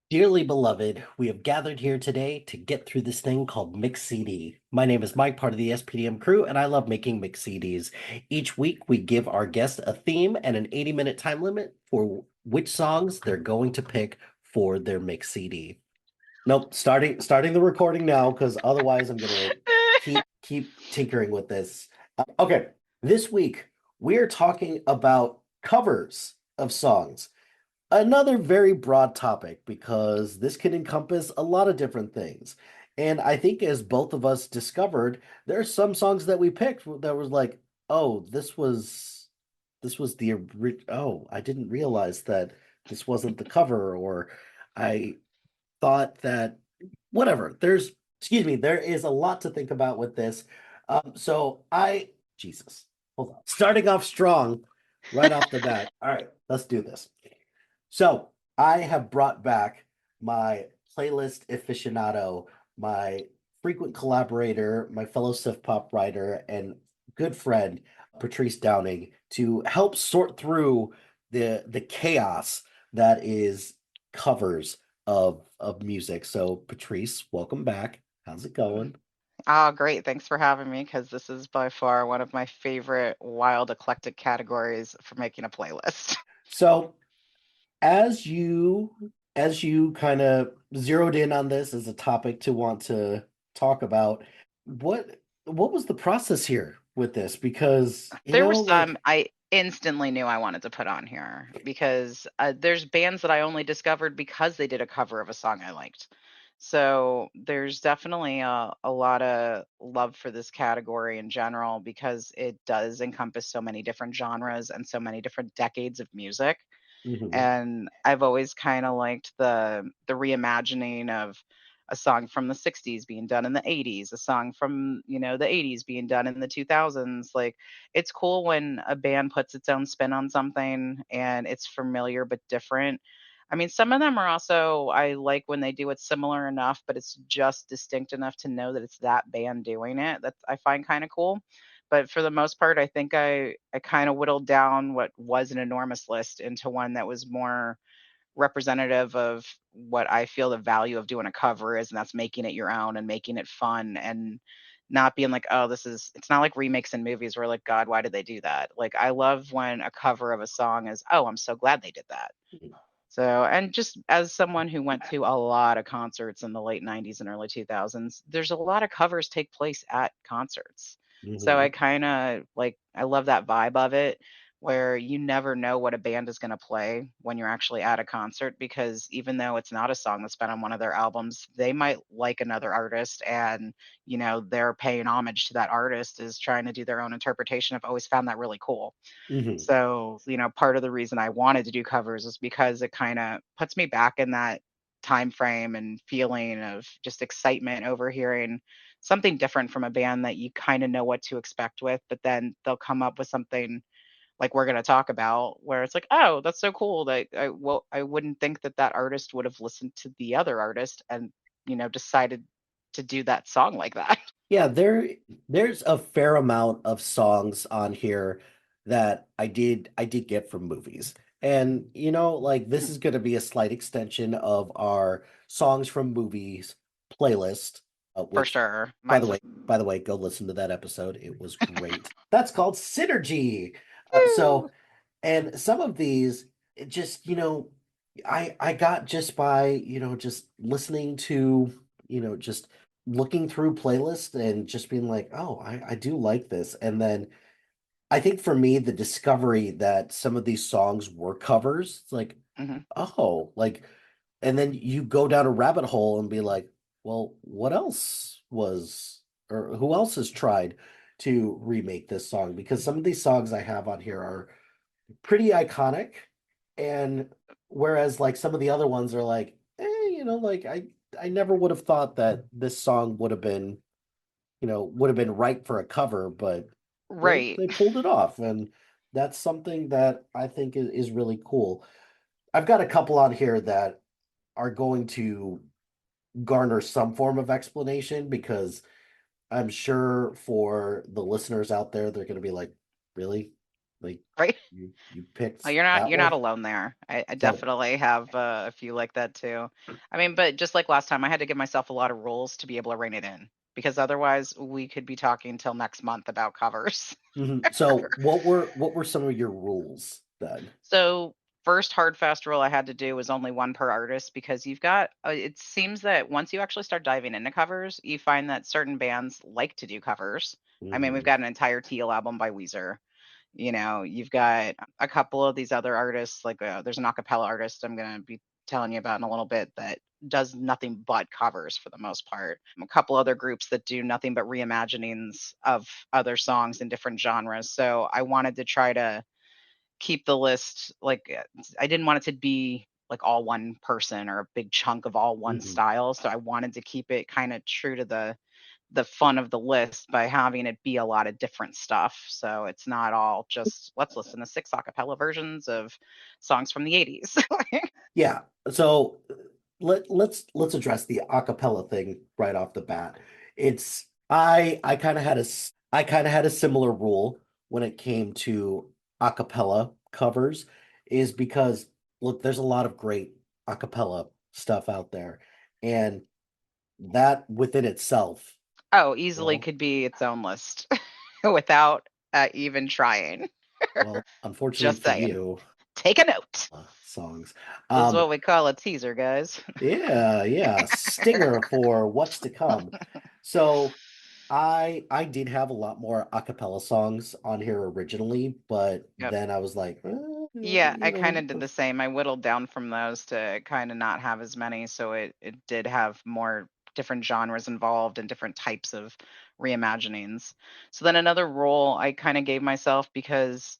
Dearly beloved, we have gathered here today to get through this thing called Mix CD. My name is Mike, part of the SPDM crew, and I love making Mix CDs. Each week, we give our guests a theme and an 80-minute time limit for which songs they're going to pick for their Mix CD. Nope, starting the recording now, because otherwise I'm gonna keep tinkering with this. Okay, this week we're talking about covers of songs. Another very broad topic because this can encompass a lot of different things. And I think as both of us discovered, there are some songs that we picked that was like, oh, this was oh, I didn't realize that this wasn't the cover, or I thought that whatever. Excuse me, there is a lot to think about with this. Jesus, hold on. Starting off strong right off the bat. All right, let's do this. So I have brought back my playlist aficionado, my frequent collaborator, my fellow Sif Pop writer, and good friend, Patrice Downing, to help sort through the chaos that is covers of music. So Patrice, welcome back. How's it going? Oh, great. Thanks for having me because this is by far one of my favorite wild eclectic categories for making a playlist. So as you kind of zeroed in on this as a topic to want to talk about, what was the process here with this? Because There were some like I instantly knew I wanted to put on here because there's bands that I only discovered because they did a cover of a song I liked. So there's definitely a lot of love for this category in general because it does encompass so many different genres and so many different decades of music. mhm, And I've always kind of liked the reimagining of a song from the 60s being done in the 80s, a song from, the 80s being done in the 2000s. Like it's cool when a band puts its own spin on something and it's familiar but different. I mean, some of them are also I like when they do it similar enough, but it's just distinct enough to know that it's that band doing it. That I find kind of cool. But for the most part, I think I kind of whittled down what was an enormous list into one that was more representative of what I feel the value of doing a cover is, and that's making it your own and making it fun and not being like, oh, it's not like remakes in movies where like, God, why did they do that? Like, I love when a cover of a song is, oh, I'm so glad they did that. So, and just as someone who went to a lot of concerts in the late 90s and early 2000s, there's a lot of covers take place at concerts. So I mhm. kind of like, I love that vibe of it where you never know what a band is going to play when you're actually at a concert because even though it's not a song that's been on one of their albums, they might like another artist and, they're paying homage to that artist is trying to do their own interpretation. I've always found that really cool. Mhm. So, part of the reason I wanted to do covers is because it kinda puts me back in that time frame and feeling of just excitement over hearing something different from a band that you kinda know what to expect with, but then they'll come up with something like we're gonna talk about where it's like, "Oh, that's so cool that I wouldn't think that that artist would have listened to the other artist and, decided to do that song like that." Yeah, there's a fair amount of songs on here that I did get from movies. And like this is going to be a slight extension of our songs from movies playlist, For which sure. by the Mine's way, by the way, go listen to that episode. It was great. That's called Synergy. Woo! So, and some of these, it just, I got just by, just listening to, just looking through playlists and just being like, oh, I do like this. And then I think for me, the discovery that some of these songs were covers, it's like, Mhm. oh, like, and then you go down a rabbit hole and be like, well, what else was, or who else has tried to remake this song? Because some of these songs I have on here are pretty iconic. And whereas like some of the other ones are like, like I never would have thought that this song would have been right for a cover, but Right. they pulled it off. And That's something that I think is really cool. I've got a couple on here that are going to garner some form of explanation because I'm sure for the listeners out there, they're going to be like, really? Like Right? you picked Oh, you're not that you're not one? alone there. I So, definitely have a few like that too. I mean, but just like last time, I had to give myself a lot of rules to be able to rein it in because otherwise we could be talking till next month about covers. so what were some of your rules then? So, first hard fast rule I had to do was only one per artist because you've got it seems that once you actually start diving into covers, you find that certain bands like to do covers. I mean, we've Hmm. got an entire Teal album by Weezer. You know, you've got a couple of these other artists, like there's an acapella artist I'm going to be telling you about in a little bit that does nothing but covers for the most part. A couple other groups that do nothing but reimaginings of other songs in different genres. So I wanted to try to keep the list like I didn't want it to be like all one person or a big chunk of all one Hmm. style. So I wanted to keep it kind of true to the fun of the list by having it be a lot of different stuff. So it's not all just let's listen to six acapella versions of songs from the 80s. Yeah. So let's address the acapella thing right off the bat. It's I kind of had a similar rule when it came to acapella covers is because look, there's a lot of great acapella stuff out there, and that within itself, Oh, easily well, could be its own list without even trying. well, unfortunately Just for saying. you, Take a note. songs. This is Um, what we call a teaser, guys. yeah, yeah, stinger for what's to come. So I did have a lot more a cappella songs on here originally, but Yep. then I was like, Yeah, you I kind know, of did the same. I whittled down from those to kind of not have as many, so it did have more different genres involved and different types of reimaginings. So then another role I kind of gave myself because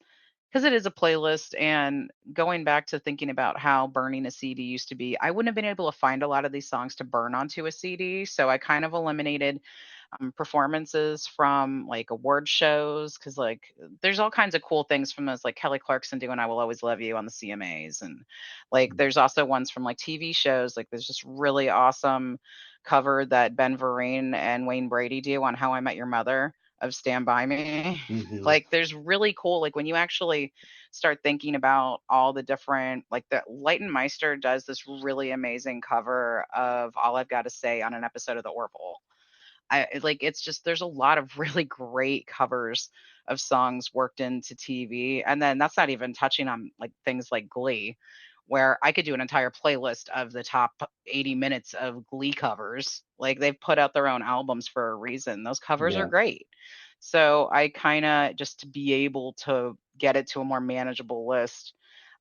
it is a playlist and going back to thinking about how burning a CD used to be, I wouldn't have been able to find a lot of these songs to burn onto a CD, so I kind of eliminated performances from like award shows because like there's all kinds of cool things from those like Kelly Clarkson doing "I Will Always Love You" on the CMAs, and like there's also ones from like TV shows. Like there's just really awesome cover that Ben Vereen and Wayne Brady do on "How I Met Your Mother" of "Stand By Me." mhm, Like there's really cool like when you actually start thinking about all the different like the Leighton Meister does this really amazing cover of "All I've Got to Say" on an episode of The Orville. Like it's just there's a lot of really great covers of songs worked into TV. And then that's not even touching on like things like Glee, where I could do an entire playlist of the top 80 minutes of Glee covers. Like they've put out their own albums for a reason. Those covers are yeah, great. So I kind of just to be able to get it to a more manageable list,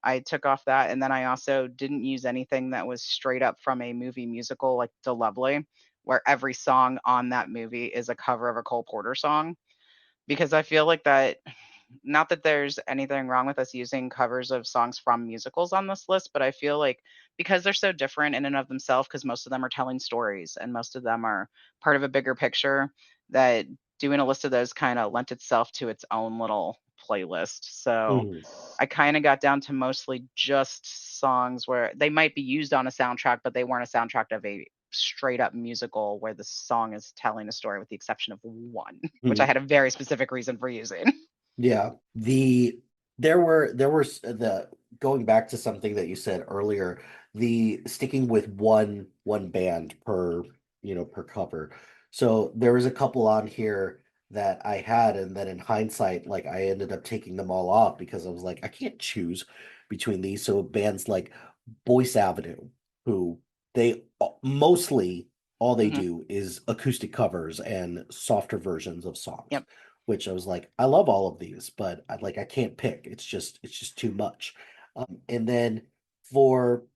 I took off that. And then I also didn't use anything that was straight up from a movie musical like De Lovely, where every song on that movie is a cover of a Cole Porter song. Because I feel like that, not that there's anything wrong with us using covers of songs from musicals on this list, but I feel like because they're so different in and of themselves, because most of them are telling stories and most of them are part of a bigger picture, that doing a list of those kind of lent itself to its own little playlist. So mhm, I kind of got down to mostly just songs where they might be used on a soundtrack, but they weren't a soundtrack of a straight up musical where the song is telling a story with the exception of one, which I mhm. had a very specific reason for using. Yeah, the going back to something that you said earlier, the sticking with one band per, per cover. So there was a couple on here that I had, and then in hindsight, like I ended up taking them all off because I was like, I can't choose between these. So bands like Boyce Avenue, who they mostly all they Mhm. do is acoustic covers and softer versions of songs, Yep. which I was like, I love all of these, but I can't pick. It's just too much. And then for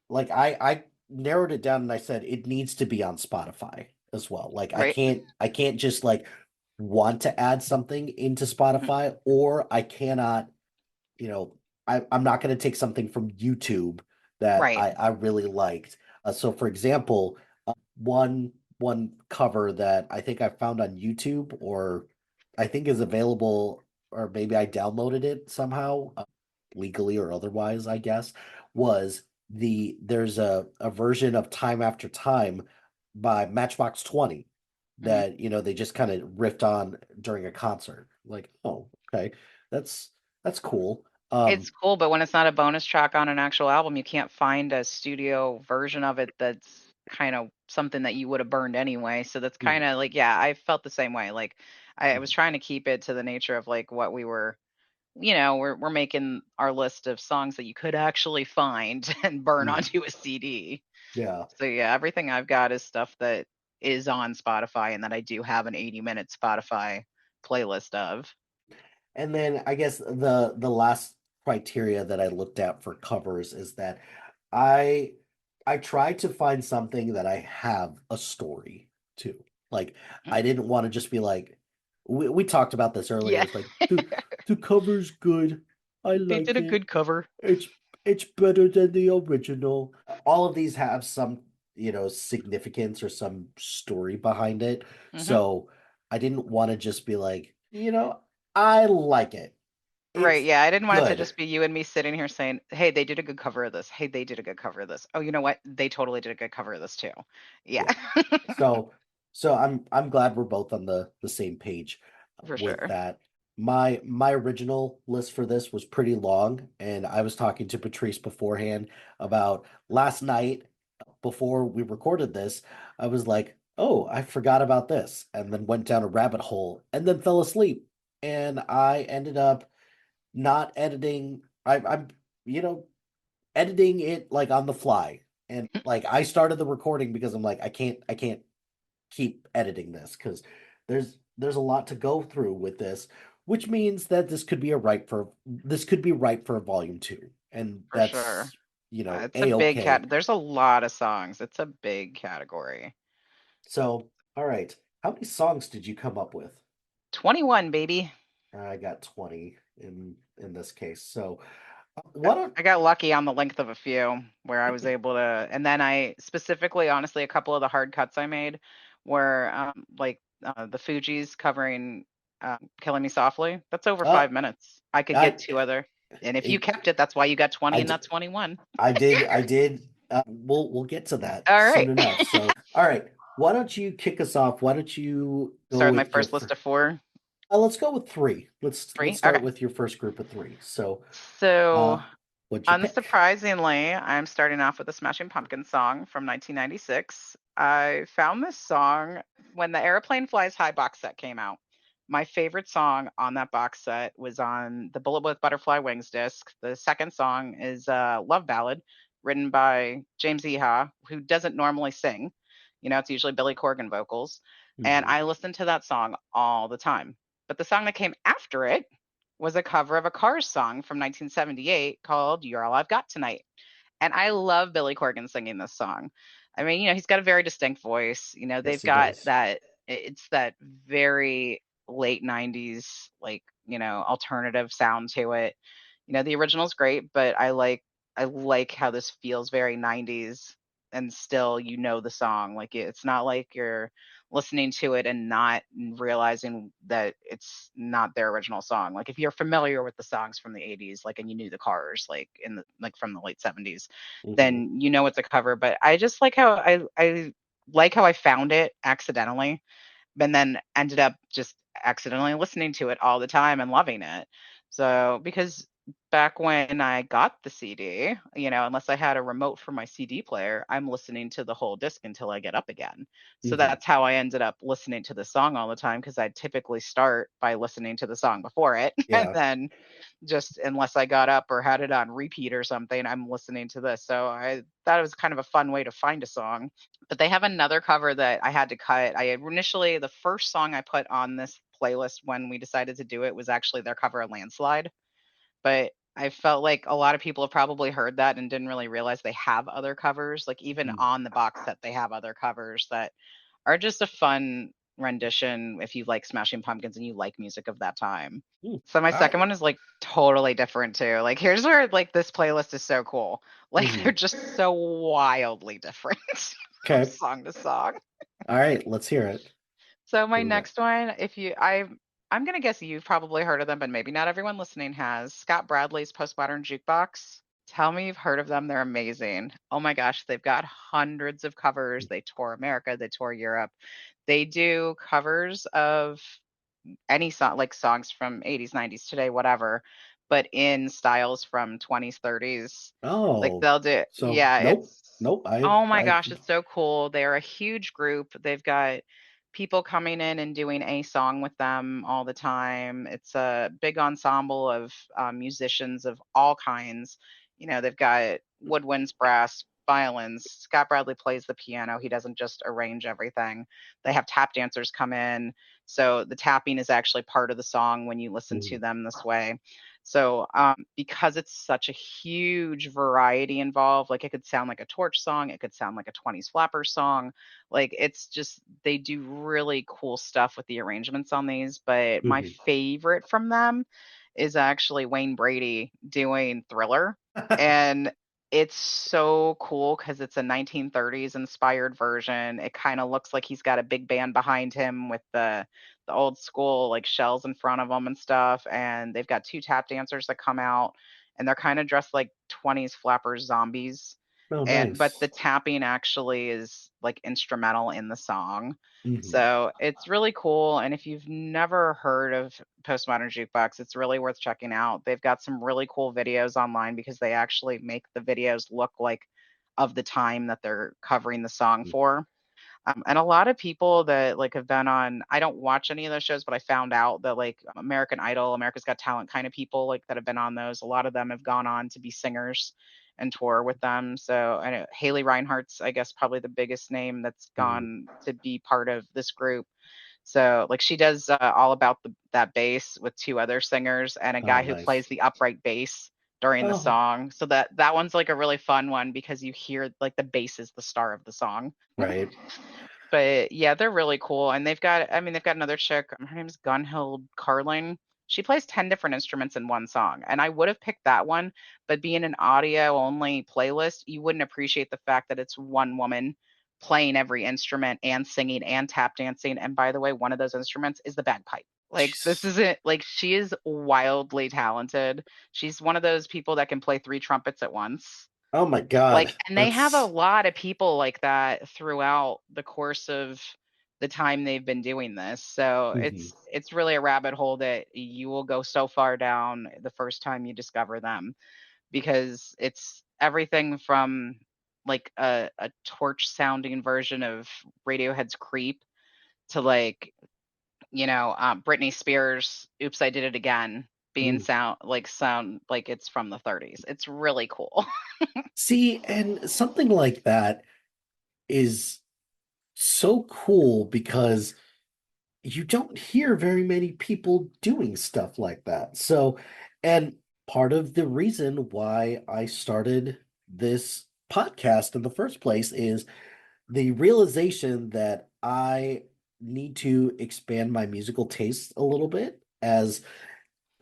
like I narrowed it down and I said it needs to be on Spotify as well. Like Right. I can't just like want to add something into Mhm. Spotify, or I cannot, you know, I'm not going to take something from YouTube that Right. I really liked. So for example, one one cover that I think I found on YouTube or I think is available. or maybe I downloaded it somehow, legally or otherwise, I guess, was there's a version of Time After Time by Matchbox 20 Mhm. that, they just kind of riffed on during a concert. Like, oh, okay. That's that's cool. It's cool, but when it's not a bonus track on an actual album, you can't find a studio version of it that's kind of something that you would have burned anyway. So that's mm, kind of like, yeah, I felt the same way. Like I was mm, trying to keep it to the nature of like what we were, we're making our list of songs that you could actually find and burn mm, onto a CD. yeah. So yeah, everything I've got is stuff that is on Spotify and that I do have an 80-minute Spotify playlist of. And then I guess the last criteria that I looked at for covers is that I I tried to find something that I have a story to. Like Mm, I didn't want to just be like we talked about this earlier. yeah, It's like the cover's good. I they did like a it. good cover. It's it's better than the original. All of these have some, significance or some story behind it. Hmm. So I didn't want to just be like, I like it. Right, It's yeah, I didn't want it to good. just be you and me sitting here saying, "Hey, they did a good cover of this. Hey, they did a good cover of this. Oh, you know what? They totally did a good cover of this too." Yeah, Yeah. So I'm glad we're both on the same page for with sure. that. My original list for this was pretty long, and I was talking to Patrice beforehand about last night before we recorded this. I was like, "Oh, I forgot about this," and then went down a rabbit hole and then fell asleep. And I ended up not editing. I'm, you know, editing it like on the fly. And like I started the recording because I'm like, I can't keep editing this because there's a lot to go through with this, which means that this could be right for a volume two. And For sure. that's, It's a big a-okay. cat. There's a lot of songs. It's a big category. So, all right. How many songs did you come up with? 21, baby. I got 20 in this case. So, I what a I got lucky on the length of a few where I was able to, and then I specifically, honestly, a couple of the hard cuts I made were like the Fugees covering "Killing Me Softly." That's over uh 5 minutes. I could I get two other, and if you it kept it, that's why you got 20 I and not 21. I did. We'll get to that All right. soon enough. So, all right, why don't you kick us off? Why don't you go Start with my with your first list of four, let's go with three. Let's three. start Okay. with your first group of three. So, So uh, what'd you pick? unsurprisingly, I'm starting off with a Smashing Pumpkins song from 1996. I found this song when the Airplane Flies High box set came out. My favorite song on that box set was on the Bullet with Butterfly Wings disc. The second song is a love ballad written by James Iha, who doesn't normally sing. It's usually Billy Corgan vocals. And Hmm. I listen to that song all the time. But the song that came after it was a cover of a Cars song from 1978 called "You're All I've Got Tonight." And I love Billy Corgan singing this song. I mean, he's got a very distinct voice. Yes, They've he got does. that, it's that very late 90s, like, alternative sound to it. The original's great, but I like how this feels very 90s and still the song. Like it's not like you're listening to it and not realizing that it's not their original song. Like if you're familiar with the songs from the 80s, like and you knew the Cars, like in the like from the late 70s, Hmm. then it's a cover. But I just like how I like how I found it accidentally and then ended up just accidentally listening to it all the time and loving it. So, because back when I got the CD, unless I had a remote for my CD player, I'm listening to the whole disc until I get up again. So Hmm. that's how I ended up listening to the song all the time because I typically start by listening to the song before it and Yeah. then just unless I got up or had it on repeat or something, I'm listening to this. So I thought it was kind of a fun way to find a song. But they have another cover that I had to cut. The first song I put on this playlist when we decided to do it was actually their cover of Landslide. But I felt like a lot of people have probably heard that and didn't really realize they have other covers. Like even on the box set, they have other covers that are just a fun rendition if you like Smashing Pumpkins and you like music of that time. Mm. So my All second right. one is like totally different too. Like here's where like this playlist is so cool. Like Hmm. they're just so wildly different from Okay. song to song. All right. Let's hear it. So my What do we got? next one, if you I I'm gonna guess you've probably heard of them, but maybe not everyone listening has. Scott Bradley's Postmodern Jukebox. Tell me you've heard of them. They're amazing. Oh my gosh, they've got hundreds of covers. They tour America, they tour Europe. They do covers of any song, like songs from 80s, 90s, today, whatever, but in styles from 20s, 30s. Like Oh, they'll do, so yeah, nope, it's, nope. oh my I've gosh, it's so cool. They're a huge group. They've got people coming in and doing a song with them all the time. It's a big ensemble of musicians of all kinds. They've got woodwinds, brass, violins. Scott Bradley plays the piano. He doesn't just arrange everything. They have tap dancers come in. So the tapping is actually part of the song when you listen to mhm, them this way. So, because it's such a huge variety involved, like it could sound like a Torch song, it could sound like a 20s Flapper song. Like it's just, they do really cool stuff with the arrangements on these. But my mhm. favorite from them is actually Wayne Brady doing Thriller. And it's so cool because it's a 1930s inspired version. It kind of looks like he's got a big band behind him with the old school like shells in front of them and stuff. And they've got two tap dancers that come out, and they're kind of dressed like 20s flappers zombies. Oh, And but the nice. tapping actually is like instrumental in the song. Mhm, So it's really cool. And if you've never heard of Postmodern Jukebox, it's really worth checking out. They've got some really cool videos online because they actually make the videos look like of the time that they're covering the song mhm, for. And a lot of people that like have been on, I don't watch any of those shows, but I found out that like American Idol, America's Got Talent kind of people like that have been on those. A lot of them have gone on to be singers and tour with them. So I know Haley Reinhardt's, I guess, probably the biggest name that's mhm. gone to be part of this group. So like she does all about that bass with two other singers and a Oh, guy who nice. plays the upright bass during the Oh, song. So that one's like a really fun one because you hear like the bass is the star of the song. right. But yeah, they're really cool. And they've got another chick. Her name's Gunhild Carling. She plays 10 different instruments in one song. And I would have picked that one, but being an audio only playlist, you wouldn't appreciate the fact that it's one woman playing every instrument and singing and tap dancing. And by the way, one of those instruments is the bagpipe. Like, this Jeez. isn't like she is wildly talented. She's one of those people that can play three trumpets at once. Oh my God. Like, and they have a That's lot of people like that throughout the course of the time they've been doing this. So mhm, it's really a rabbit hole that you will go so far down the first time you discover them because it's everything from like a torch sounding version of Radiohead's Creep to like, Britney Spears, Oops, I Did It Again being mm. sound like it's from the 30s. It's really cool. See, and something like that is so cool because you don't hear very many people doing stuff like that. So, and part of the reason why I started this podcast in the first place is the realization that I need to expand my musical taste a little bit as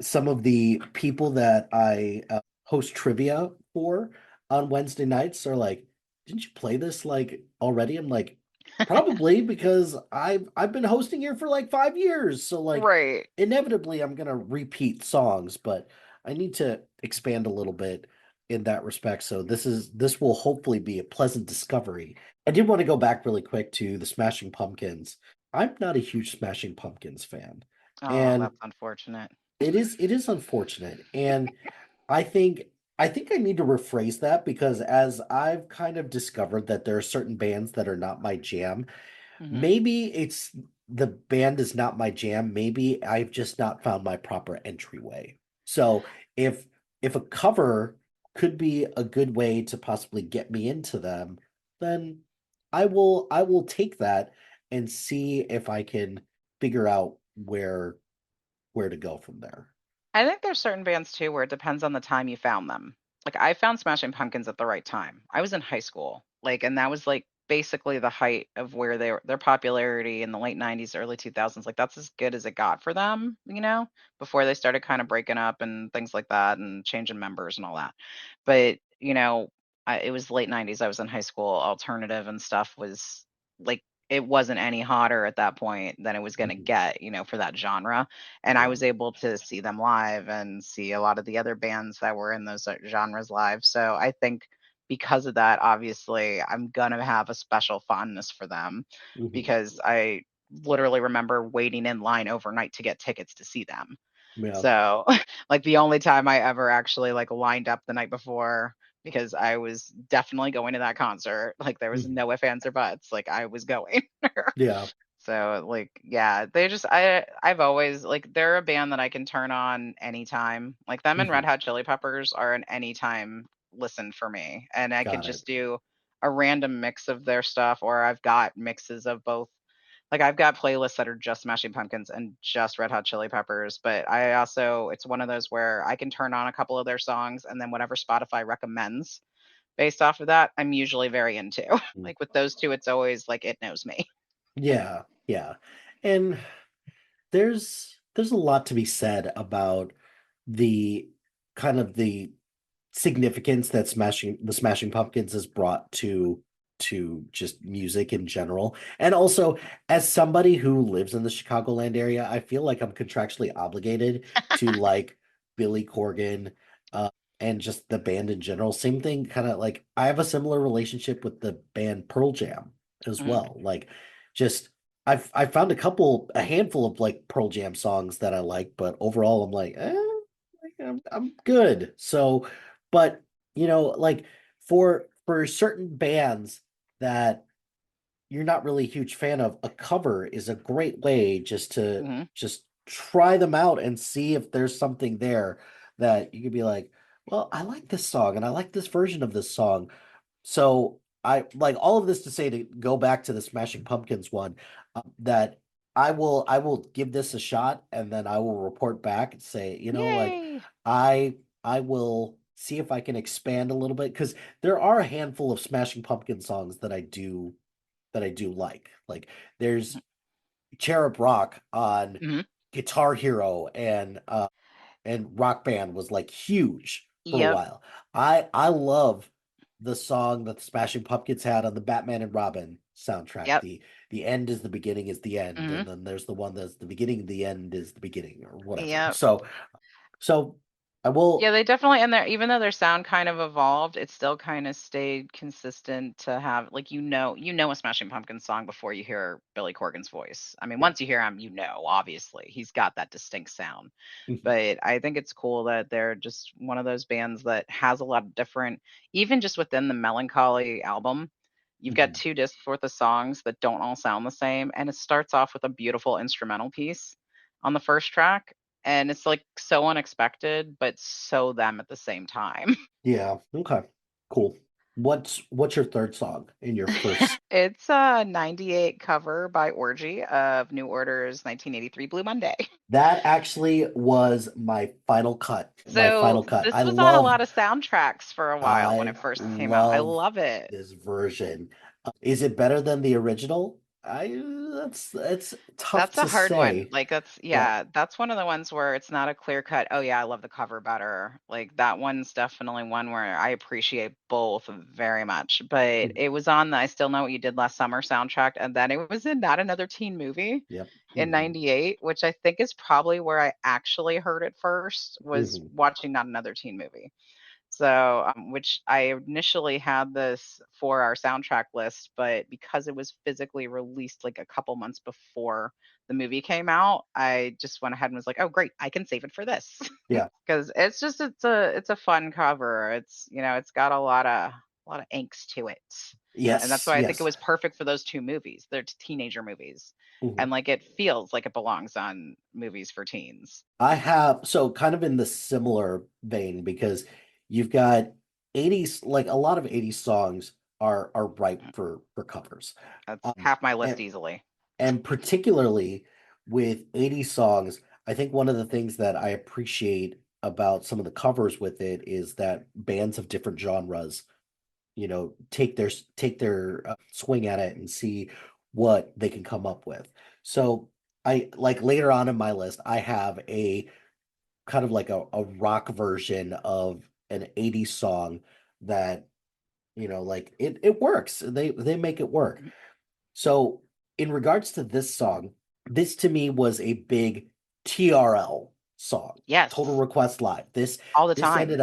some of the people that I host trivia for on Wednesday nights are like, "Didn't you play this like already?" I'm like, "Probably because I've been hosting here for like 5 years, so like Right. inevitably I'm gonna repeat songs, but I need to expand a little bit in that respect. So this will hopefully be a pleasant discovery. I did want to go back really quick to the Smashing Pumpkins. I'm not a huge Smashing Pumpkins fan. Oh, And that's unfortunate. it is unfortunate. And I think I think I need to rephrase that because as I've kind of discovered that there are certain bands that are not my jam, Mhm. maybe it's the band is not my jam. Maybe I've just not found my proper entryway. So if if a cover could be a good way to possibly get me into them, then I will take that and see if I can figure out where to go from there. I think there's certain bands too where it depends on the time you found them. Like I found Smashing Pumpkins at the right time. I was in high school, like, and that was like basically the height of where their popularity in the late 90s, early 2000s. Like that's as good as it got for them, before they started kind of breaking up and things like that and changing members and all that. But it was late 90s. I was in high school. Alternative and stuff was like it wasn't any hotter at that point than it was going to Mhm. get, for that genre. And I Yeah. was able to see them live and see a lot of the other bands that were in those genres live. So I think because of that, obviously, I'm going to have a special fondness for them Mhm. because I literally remember waiting in line overnight to get tickets to see them. Yeah. So, like the only time I ever actually like lined up the night before because I was definitely going to that concert. Like there was Mhm. no ifs, ands, or buts. Like I was going. Yeah. So like yeah, they just I've always like they're a band that I can turn on anytime. Like them and Red Mhm. Hot Chili Peppers are an anytime listen for me. And I could Got it. just do a random mix of their stuff or I've got mixes of both. Like I've got playlists that are just Smashing Pumpkins and just Red Hot Chili Peppers, but I also it's one of those where I can turn on a couple of their songs and then whatever Spotify recommends based off of that, I'm usually very into. Mm. Like with those 2, it's always like it knows me. Yeah. Yeah. And there's a lot to be said about the kind of the significance that Smashing Pumpkins has brought to just music in general. And also, as somebody who lives in the Chicagoland area, I feel like I'm contractually obligated to like Billy Corgan, uh, and just the band in general. Same thing, kind of like I have a similar relationship with the band Pearl Jam as Mhm. well. Like, just I found a handful of like Pearl Jam songs that I like, but overall, I'm like, I'm good. So, but like for certain bands that you're not really a huge fan of, a cover is a great way Mhm. just try them out and see if there's something there that you could be like, well, I like this song and I like this version of this song. So I like all of this to say to go back to the Smashing Pumpkins one, that I will give this a shot and then I will report back and say, like Yay. I will see if I can expand a little bit because there are a handful of Smashing Pumpkin songs that I do like. Like there's Cherub Rock on Mhm. Guitar Hero and Rock Band was like huge for a Yep. while. I love the song that the Smashing Pumpkins had on the Batman and Robin soundtrack. Yep. The end is the beginning is the end, Mhm. and then there's the one that's the beginning, the end is the beginning, or whatever. Yep. So I Yeah, will. they definitely and their even though their sound kind of evolved, it still kind of stayed consistent to have like you know a Smashing Pumpkins song before you hear Billy Corgan's voice. I mean, Yeah. once you hear him, obviously. He's got that distinct sound. Mhm. But I think it's cool that they're just one of those bands that has a lot of different even just within the Melancholy album, you've got Mhm. 2 discs worth of songs that don't all sound the same, and it starts off with a beautiful instrumental piece on the first track, and it's, like, so unexpected, but so them at the same time. Yeah. Okay. Cool. What's your third song in your first? It's a '98 cover by Orgy of New Order's 1983 Blue Monday. That actually was my final cut. My So, final cut. this was on a lot of soundtracks for a while when I it first came out. I love love it. this version. Is it better than the original? That's tough That's a to hard one. say. Like, Yeah. that's one of the ones where it's not a clear cut, "Oh, yeah, I love the cover better." Like, that one's definitely one where I appreciate both very much, but Mhm. it was on the I Still Know What You Did Last Summer soundtrack, and then it was in Not Another Teen Movie Yep. in Hmm. '98, which I think is probably where I actually heard it first, was Hmm. watching Not Another Teen Movie. So, which I initially had this for our soundtrack list, but because it was physically released like a couple months before the movie came out, I just went ahead and was like, "Oh, great, I can save it for this." Yeah. Because it's a fun cover. It's got a lot of angst to it, and that's Yes. why I think it Yes. was perfect for those 2 movies. They're teenager movies, Hmm. and like it feels like it belongs on movies for teens. I have so kind of in the similar vein because you've got 80s, like a lot of 80s songs are ripe for covers. That's Um, half my list and easily. And particularly with 80s songs, I think one of the things that I appreciate about some of the covers with it is that bands of different genres, take their swing at it and see what they can come up with. So I like later on in my list, I have a kind of like a rock version of an 80s song that, like it works. They make it work. So in regards to this song, this to me was a big TRL song. Total Yes, Request Live. all the This time. ended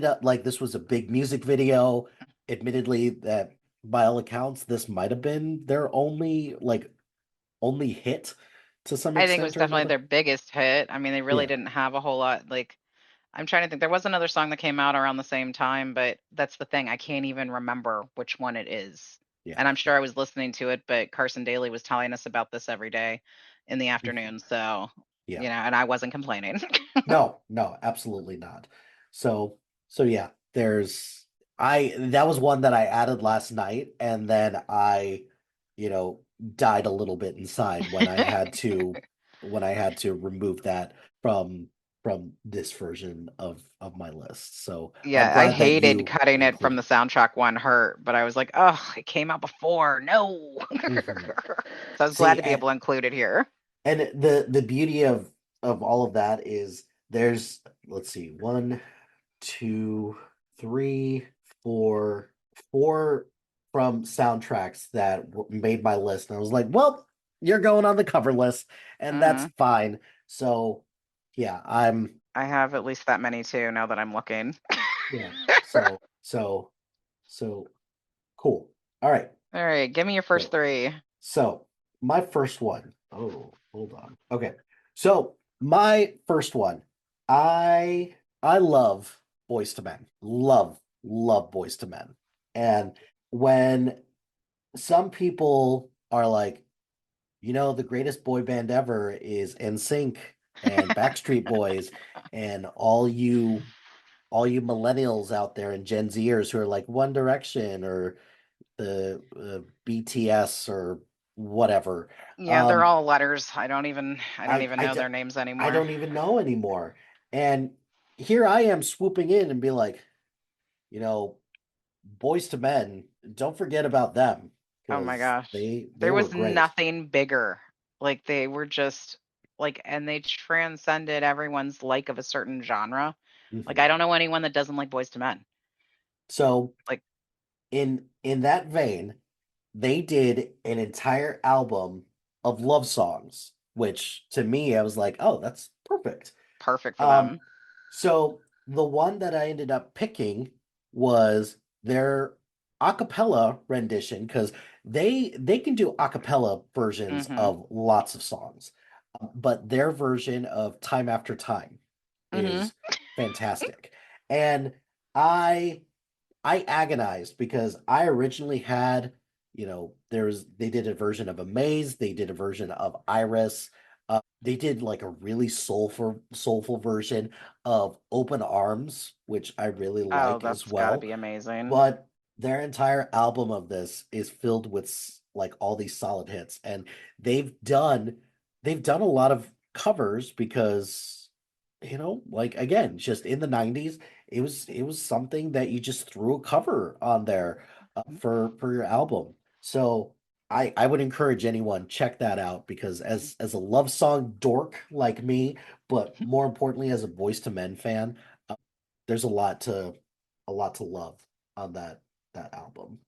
up like this was a big music video. Admittedly, that by all accounts, this might have been their only hit to some I think it was extent or definitely another. their biggest hit. I mean, they really Yeah, didn't have a whole lot. Like, I'm trying to think. There was another song that came out around the same time, but that's the thing. I can't even remember which one it is. yeah, And I'm sure I was listening to it, but Carson Daly was telling us about this every day in the mhm, afternoon. So, yeah. and I wasn't complaining. No, no, absolutely not. So, so yeah, there's I that was one that I added last night, and then I, you know, died a little bit inside when I had to remove that from this version of my list. So I'm Yeah, I glad that hated you cutting it from included the soundtrack one hurt, but I was like, oh, it came out before. No. it. Mhm. So I was glad See, to be able to include it here. and the beauty of all of that is there's let's see, one, two, three, four from soundtracks that made my list. And I was like, well, you're going on the cover list, and that's Hmm. fine. So, yeah, I have at least that many too now that I'm looking. yeah, so, so, so cool. All right. All right, give me your first So, three. so my first one. Oh, hold on. Okay. So, my first one, I love Boys to Men. Love Boys to Men. And when some people are like, the greatest boy band ever is NSYNC and Backstreet Boys, and all you millennials out there and Gen Zers who are like One Direction or the BTS or whatever. Yeah, they're Um, all letters. I don't I even I know d- their names I anymore. don't even know anymore. And here I am swooping in and be like, you know, Boys to Men, don't forget about them Oh my because gosh. they There were was great. nothing bigger. Like they were just like and they transcended everyone's like of a certain genre. Like I Mhm. don't know anyone that doesn't like Boys to Men. So Like, in that vein, they did an entire album of love songs, which to me I was like, oh, that's perfect. perfect for Um, them. so the one that I ended up picking was their a cappella rendition because they can do a cappella versions Mhm. of lots of songs, but their version of Time After Time Mhm. is fantastic. And I I agonized because I originally had, they did a version of Amaze, they did a version of Iris, they did like a really soulful version of Open Arms, which I really Oh, like as that's got to well. be amazing. But their entire album of this is filled with like all these solid hits, and they've done they've done a lot of covers because like again, just in the 90s, it was something that you just threw a cover on there for your album. So I would encourage anyone check that out because as a love song dork like me, but more importantly as a Boys to Men fan, uh, there's a lot to love on that album.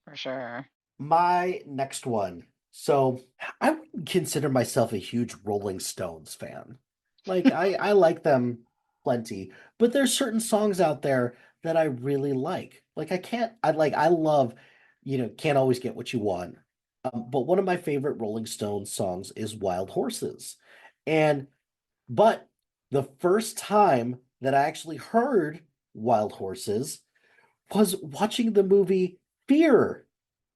For sure. My next one. So I wouldn't consider myself a huge Rolling Stones fan. Like I like them plenty, but there's certain songs out there that I really like. Like I love, Can't Always Get What You Want. But one of my favorite Rolling Stones songs is Wild Horses. And but the first time that I actually heard Wild Horses was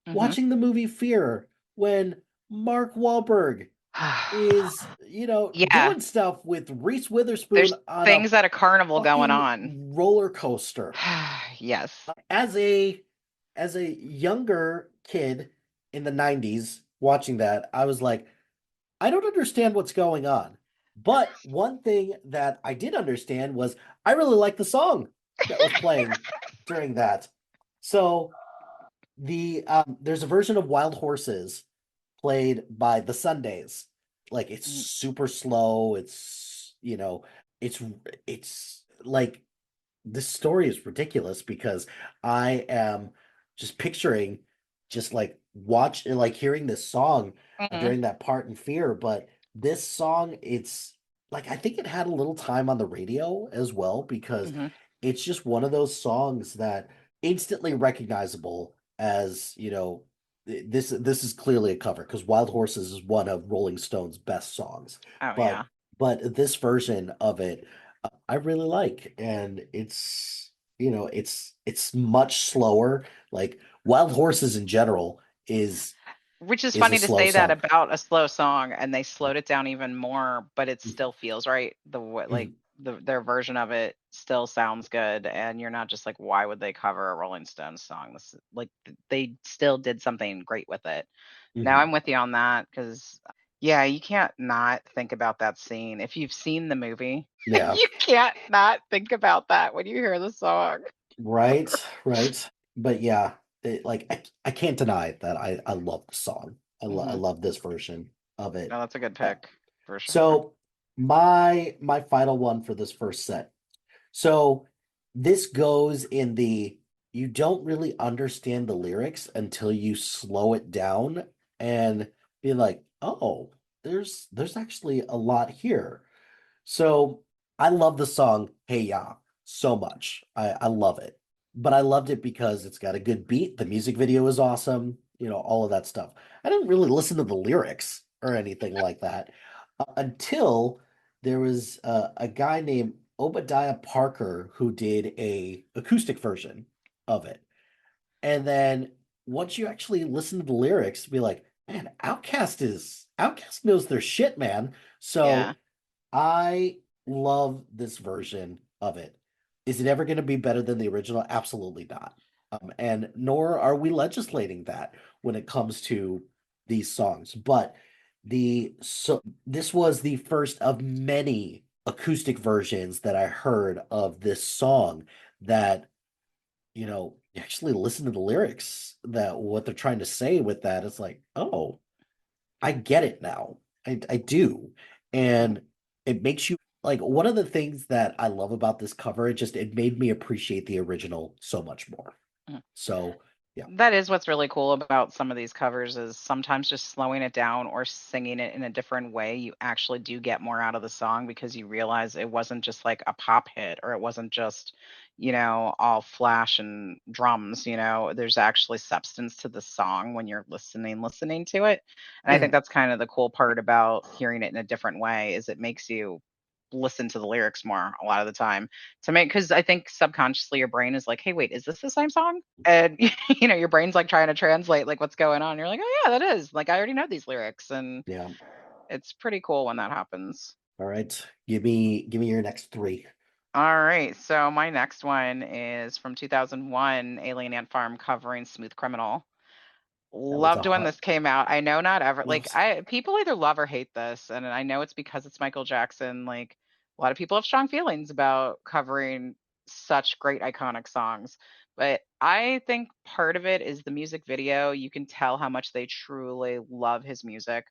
Mhm. watching the movie Fear when Mark Wahlberg is, Yeah, doing stuff with Reese Witherspoon there's on a things at a carnival going fucking on. roller coaster. Yes. As a younger kid in the 90s watching that, I was like, I don't understand what's going on. But one thing that I did understand was I really liked the song that was playing during that. So there's a version of Wild Horses played by the Sundays. Like it's Mm, super slow. It's it's like this story is ridiculous because I am just picturing just like watch like hearing this song Mhm, during that part in Fear, but this song, it's like I think it had a little time on the radio as well because mhm. it's just one of those songs that instantly recognizable as, this is clearly a cover because Wild Horses is one of Rolling Stone's best songs. Oh, But yeah. this version of it I really like, and it's much slower. Like Wild Horses in general is Which is is a funny to slow say that song. about a slow song, and they slowed it down even more, but it still feels right. Mhm. Their version of it still sounds good, and you're not just like, why would they cover a Rolling Stones song? They still did something great with it. Now Mhm. I'm with you on that because, yeah, you can't not think about that scene. If you've seen the movie, Yeah, you can't not think about that when you hear the song. right, right. But yeah, like I can't deny that I love the song. I Mhm. love this version of it. No, that's a good Uh, pick for sure. so my final one for this first set. So this goes in the you don't really understand the lyrics until you slow it down and be like, oh, there's actually a lot here. So I love the song Hey Ya so much. I love it. But I loved it because it's got a good beat. The music video is awesome, all of that stuff. I didn't really listen to the lyrics or anything like that until there was a guy named Obadiah Parker who did a acoustic version of it. And then once you actually listen to the lyrics, be like, man, Outcast knows their shit, man. Yeah. So I love this version of it. Is it ever going to be better than the original? Absolutely not. And nor are we legislating that when it comes to these songs. But this was the first of many acoustic versions that I heard of this song that, you actually listen to the lyrics that what they're trying to say with that. It's like, oh, I get it now. I do. Mhm, And it makes you like one of the things that I love about this cover, it made me appreciate the original so much more. mhm. So yeah. That is what's really cool about some of these covers is sometimes just slowing it down or singing it in a different way, you actually do get more out of the song because you realize it wasn't just like a pop hit or it wasn't just, all flash and drums, there's actually substance to the song when you're listening to it. And I think Yeah. that's kind of the cool part about hearing it in a different way is it makes you listen to the lyrics more a lot of the time to make because I think subconsciously your brain is like, hey, wait, is this the same song? And your brain's like trying to translate like what's going on. You're like, oh yeah, that is. Like I already know these lyrics. And Yeah. it's pretty cool when that happens. All right. Give me your next three. All right. So my next one is from 2001, Alien Ant Farm covering Smooth Criminal. That was a Loved when hot this came out. I know not ever like loves. I people either love or hate this, and I know it's because it's Michael Jackson. Like a lot of people have strong feelings about covering such great iconic songs. But I think part of it is the music video. You can tell how much they truly love his music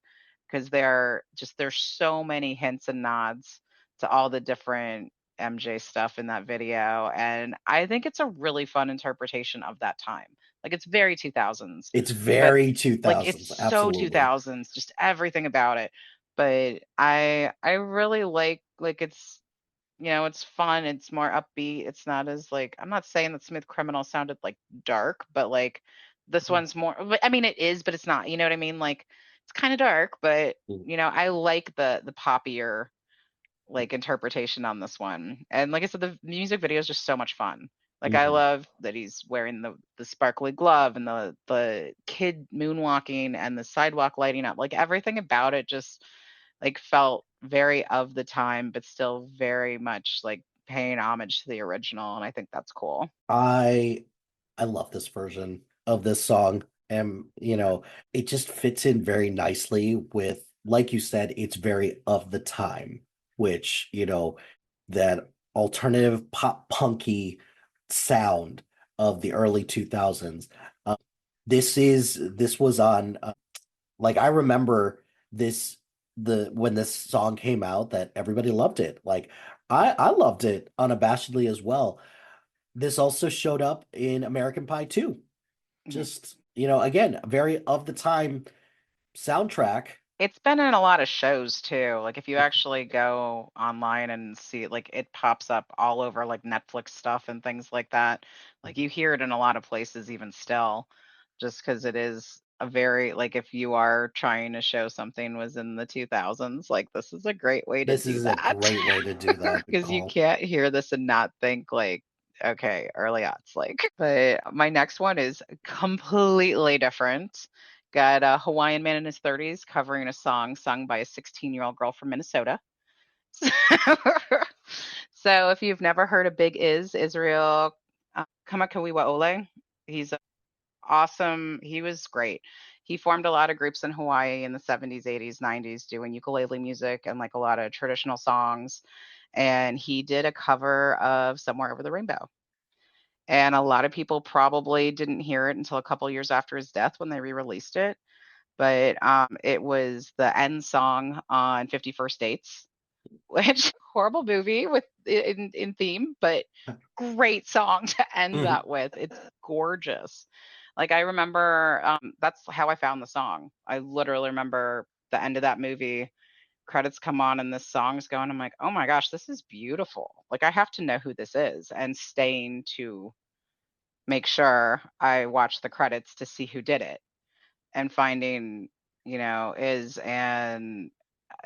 because there's so many hints and nods to all the different MJ stuff in that video. And I think it's a really fun interpretation of that time. Like it's very 2000s, It's but very like it's 2000s. so Absolutely. 2000s, just everything about it. But I really like it's fun, it's more upbeat. It's not as like I'm not saying that Smooth Criminal sounded like dark, but like this one's more but I mean it is, but it's not. You know what I mean? Like it's kind of dark, but I like the poppier like interpretation on this one. And like I said, the music video is just so much fun. Like I Mhm. love that he's wearing the sparkly glove and the kid moonwalking and the sidewalk lighting up. Like everything about it just like felt very of the time, but still very much like paying homage to the original. And I think that's cool. I I love this version of this song. And, it just fits in very nicely with, like you said, it's very of the time, which, that alternative pop punky sound of the early 2000s. This was on, like, I remember when this song came out that everybody loved it. Like, I loved it unabashedly as well. This also showed up in American Pie 2. Mhm. Just, again, a very of the time soundtrack. It's been in a lot of shows too. Like if you actually go online and see it, like it pops up all over like Netflix stuff and things like that. Like you hear it in a lot of places even still, just because it is a very like if you are trying to show something was in the 2000s, like this is a great way to This do is a that. great way to do that. Good Because you call. can't hear this and not think like, okay, early aughts, like. But my next one is completely different. Got a Hawaiian man in his 30s covering a song sung by a 16-year-old girl from Minnesota. So if you've never heard of Big Israel Kamakawiwa Ole, he's awesome. He was great. He formed a lot of groups in Hawaii in the 70s, 80s, 90s doing ukulele music and like a lot of traditional songs. And he did a cover of Somewhere Over the Rainbow. And a lot of people probably didn't hear it until a couple years after his death when they re-released it. But it was the end song on 51st Dates, which horrible movie with in theme, but great song to end Mhm. that with. It's gorgeous. Like I remember, that's how I found the song. I literally remember the end of that movie. Credits come on and this song's going. I'm like, oh my gosh, this is beautiful. Like I have to know who this is, and staying to make sure I watch the credits to see who did it and finding, is and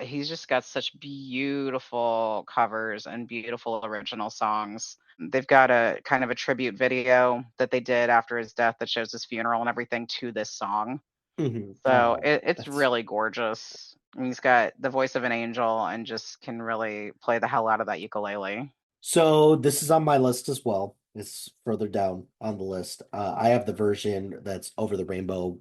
he's just got such beautiful covers and beautiful original songs. They've got a kind of a tribute video that they did after his death that shows his funeral and everything to this song. So Oh, it's that's really gorgeous. And he's got the voice of an angel and just can really play the hell out of that ukulele. so this is on my list as well. It's further down on the list. I have the version that's Over the Rainbow.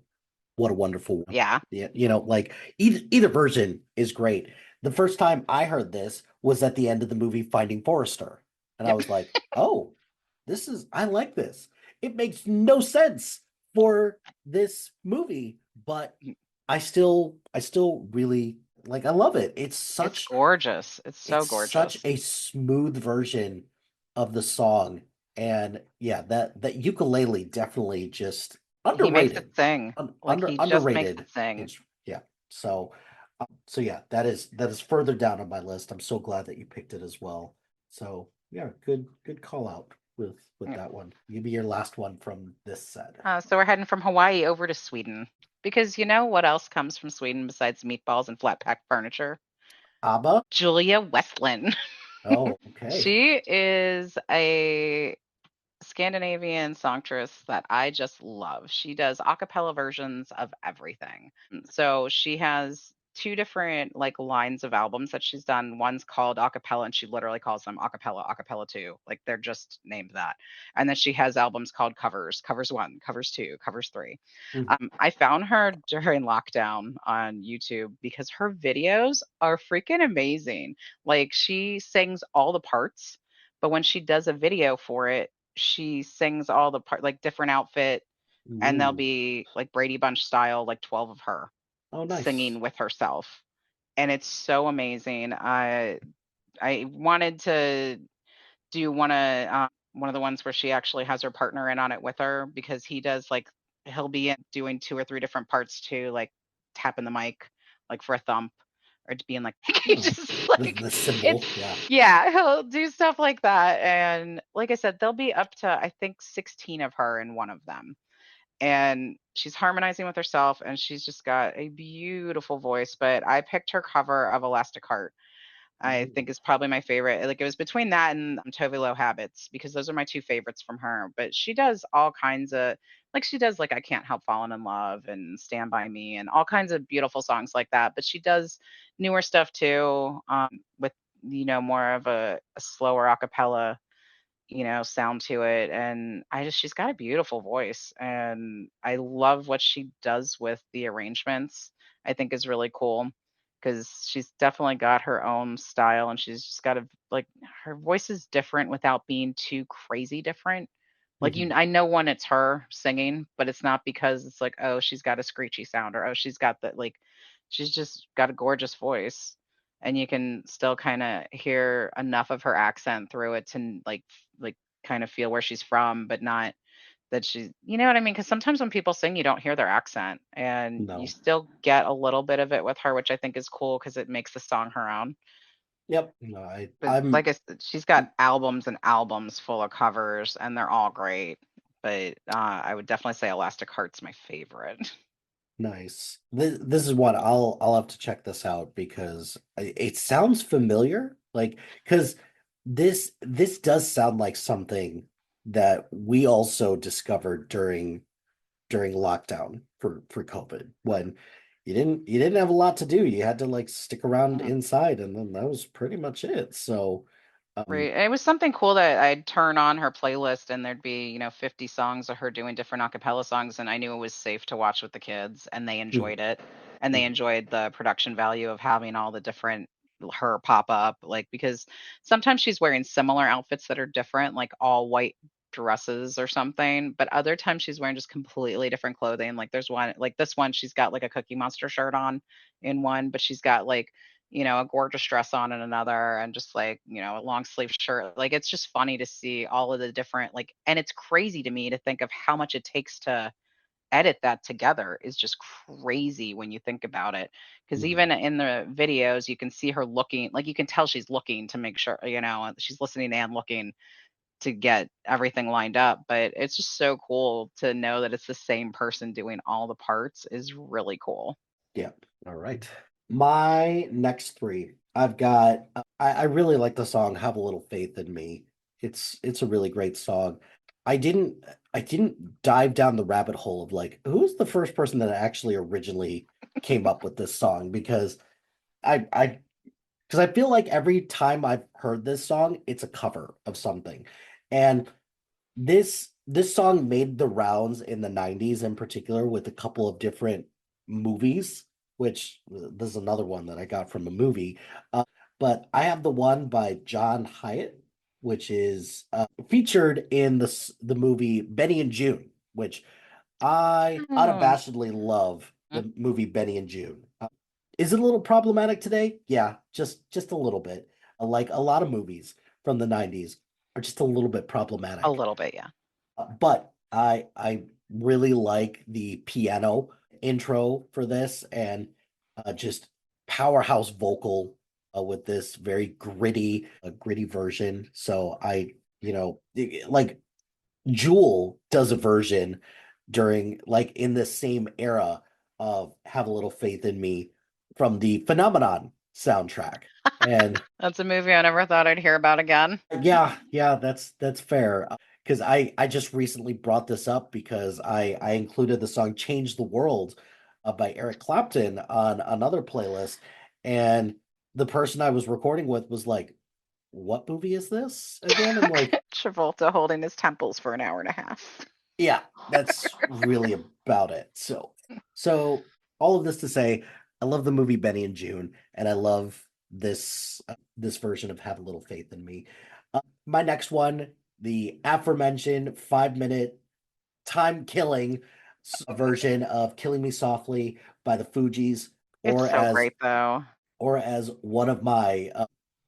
What a wonderful one. Yeah. Yeah, like either version is great. The first time I heard this was at the end of the movie Finding Forrester. And I Yep. was like, oh, I like this. It makes no sense for this movie, but I still really I love it. It's gorgeous. It's It's so such gorgeous. a smooth version of the song. And yeah, that ukulele definitely just He makes it underrated. sing. Like he just makes Underrated. it sing. It's yeah. So yeah, that is further down on my list. I'm so glad that you picked it as well. So yeah, good call out with Yeah. that one. You be your last one from this set. So we're heading from Hawaii over to Sweden because you know what else comes from Sweden besides meatballs and flat pack furniture? ABBA? Julia Westland. Oh, okay. She is a Scandinavian songstress that I just love. She does a cappella versions of everything. So she has two different like lines of albums that she's done. One's called a cappella and she literally calls them a cappella 2. Like they're just named that. And then she has albums called covers, covers 1, covers 2, covers 3. Mhm. I found her during lockdown on YouTube because her videos are freaking amazing. Like she sings all the parts, but when she does a video for it, she sings all the part like different outfit, and there'll Ooh. be like Brady Bunch style, like 12 of her Oh, nice. singing with herself. And it's so amazing. I wanted to do one of the ones where she actually has her partner in on it with her because he does like he'll be doing two or three different parts too, like tapping the mic like for a thump or being like Oh, just the like the it's symbol, yeah. yeah, he'll do stuff like that. And like I said, there'll be up to I think 16 of her in one of them. And she's harmonizing with herself and she's just got a beautiful voice. But I picked her cover of Elastic Heart. I think Ooh. is probably my favorite. Like it was between that and Tove Lo Habits because those are my two favorites from her. But she does all kinds of like she does like I Can't Help Falling in Love and Stand by Me and all kinds of beautiful songs like that. But she does newer stuff too, with more of a slower a cappella sound to it. And she's got a beautiful voice and I love what she does with the arrangements. I think is really cool because she's definitely got her own style and she's just got a like her voice is different without being too crazy different. Like Mhm. I know when it's her singing, but it's not because it's like, oh, she's got a screechy sound or oh, she's got that like she's just got a gorgeous voice and you can still kind of hear enough of her accent through it to like kind of feel where she's from, but not that she, you know what I mean? Because sometimes when people sing, you don't hear their accent, and you No. still get a little bit of it with her, which I think is cool because it makes the song her own. Yep. No, I But I'm like I said, she's got albums and albums full of covers, and they're all great. But I would definitely say Elastic Heart's my favorite. nice. This is what I'll have to check this out because it sounds familiar. Like because this does sound like something that we also discovered during lockdown for COVID when you didn't have a lot to do. You had to like stick around Mm. inside, and then that was pretty much it. So, Right. It was something cool that I'd turn on her playlist and there'd be, 50 songs of her doing different a cappella songs, and I knew it was safe to watch with the kids and they mhm, enjoyed it. And they mhm, enjoyed the production value of having all the different her pop up, like, because sometimes she's wearing similar outfits that are different, like all white dresses or something, but other times she's wearing just completely different clothing. Like there's one, like this one, she's got like a Cookie Monster shirt on in one, but she's got like, a gorgeous dress on in another, and just like, a long sleeve shirt. Like it's just funny to see all of the different, like, and it's crazy to me to think of how much it takes to edit that together is just crazy when you think about it. Because mhm. even in the videos, you can see her looking, like you can tell she's looking to make sure, she's listening and looking to get everything lined up. But it's just so cool to know that it's the same person doing all the parts is really cool. Yeah. All right. My next three, I've got. I really like the song "Have a Little Faith in Me." It's a really great song. I didn't I didn't dive down the rabbit hole of like who's the first person that actually originally came up with this song because I because I feel like every time I've heard this song, it's a cover of something, and this song made the rounds in the 90s in particular with a couple of different movies, which this is another one that I got from a movie. But I have the one by John Hyatt, which is featured in the movie Benny and June, which I Oh. unabashedly love the movie Benny and June. Is it a little problematic today? Yeah, just a little bit. Like a lot of movies from the 90s are just a little bit A problematic. little bit, yeah. But I really like the piano intro for this and just powerhouse vocal with this very gritty version. So like Jewel does a version during like in the same era of Have a Little Faith in Me from the Phenomenon soundtrack. And That's a movie I never thought I'd hear about again. yeah, that's fair. Because I just recently brought this up because I included the song "Change the World" by Eric Clapton on another playlist, and the person I was recording with was like, "What movie is this again?" I'm like, Travolta holding his temples for an hour and a half. "Yeah, that's really about it." So all of this to say, I love the movie Benny and June, and I love this version of "Have a Little Faith in Me." My next one, the aforementioned 5 minute time killing version of Killing Me Softly by the Fugees, It's or so as great though. or as one of my